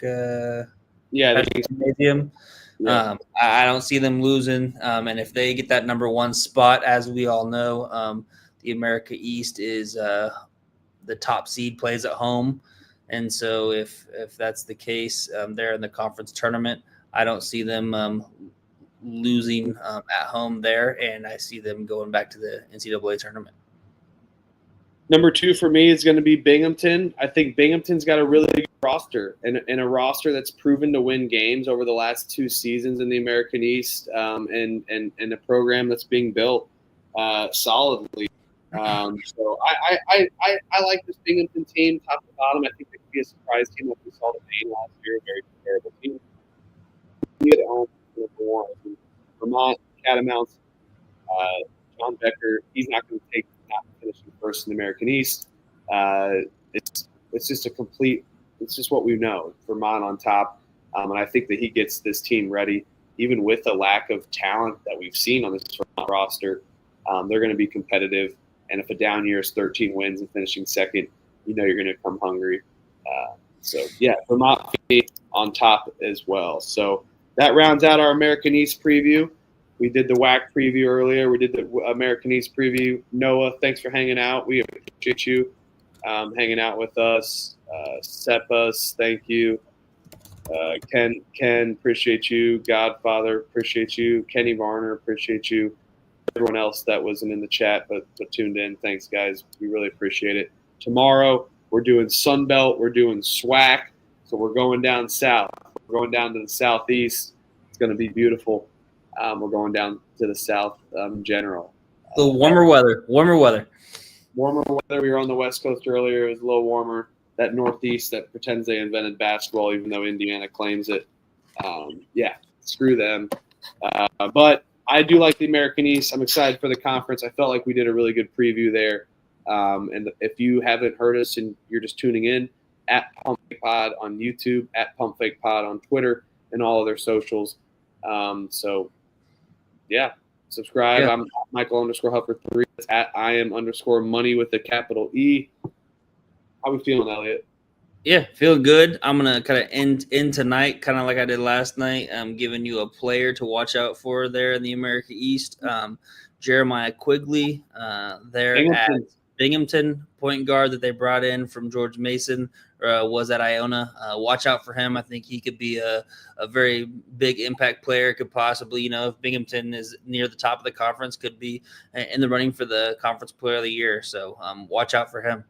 Yeah, Patrick Stadium. Yeah. I don't see them losing. And if they get that number 1 spot, as we all know, the America East is the top seed plays at home. And so if that's the case, they're in the conference tournament. I don't see them losing at home there, and I see them going back to the NCAA tournament. Number 2 for me is going to be Binghamton. I think Binghamton's got a really good roster and a roster that's proven to win games over the last 2 seasons in the American East, and a program that's being built solidly. So I like this Binghamton team top to bottom. I think they could be a surprise team like we saw the Maine last year, a very comparable team. At home, number 1. Vermont Catamounts, John Becker, he's not going to take not finishing first in the American East. It's just it's just what we know. Vermont on top, and I think that he gets this team ready, even with the lack of talent that we've seen on this Vermont roster. They're going to be competitive, and if a down year is 13 wins and finishing 2nd, you're going to come hungry. So yeah, Vermont on top as well. So that rounds out our American East preview. We did the WAC preview earlier. We did the American East preview. Noah, thanks for hanging out. We appreciate you hanging out with us. Seppas, thank you. Ken, appreciate you. Godfather, appreciate you. Kenny Varner, appreciate you. Everyone else that wasn't in the chat but tuned in, thanks, guys. We really appreciate it. Tomorrow, we're doing Sunbelt. We're doing SWAC. So we're going down south. We're going down to the southeast. It's going to be beautiful. We're going down to the south in general. The warmer weather. Warmer weather. We were on the West Coast earlier. It was a little warmer. That Northeast that pretends they invented basketball, even though Indiana claims it. Screw them. But I do like the American East. I'm excited for the conference. I felt like we did a really good preview there. And if you haven't heard us and you're just tuning in, at Pump Fake Pod on YouTube, at Pump Fake Pod on Twitter, and all of their socials. Subscribe. Yeah. I'm Michael _Huffer3. It's at I am _money with a capital E. How we feeling, Elliot? Yeah, feel good. I'm gonna kind of end tonight, kind of like I did last night. I'm giving you a player to watch out for there in the America East. Jeremiah Quigley, there Binghamton. at Binghamton, point guard that they brought in from George Mason, was at Iona. Watch out for him. I think he could be a very big impact player. Could possibly, if Binghamton is near the top of the conference, could be in the running for the conference player of the year. So watch out for him.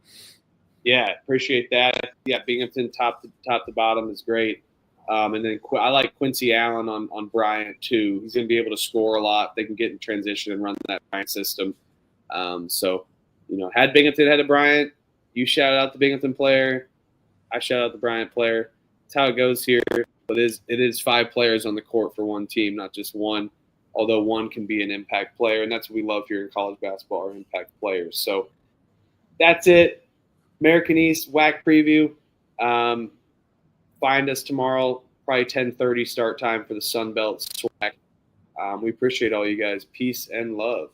Yeah, appreciate that. Yeah, Binghamton top to bottom is great. And then I like Quincy Allen on Bryant too. He's going to be able to score a lot. They can get in transition and run that Bryant system. So, had Binghamton had a Bryant, you shout out the Binghamton player. I shout out the Bryant player. That's how it goes here. But it is 5 players on the court for one team, not just one. Although one can be an impact player, and that's what we love here in college basketball, are impact players. So that's it. American East WAC preview. Find us tomorrow, probably 10:30 start time for the Sun Belt SWAC. We appreciate all you guys. Peace and love.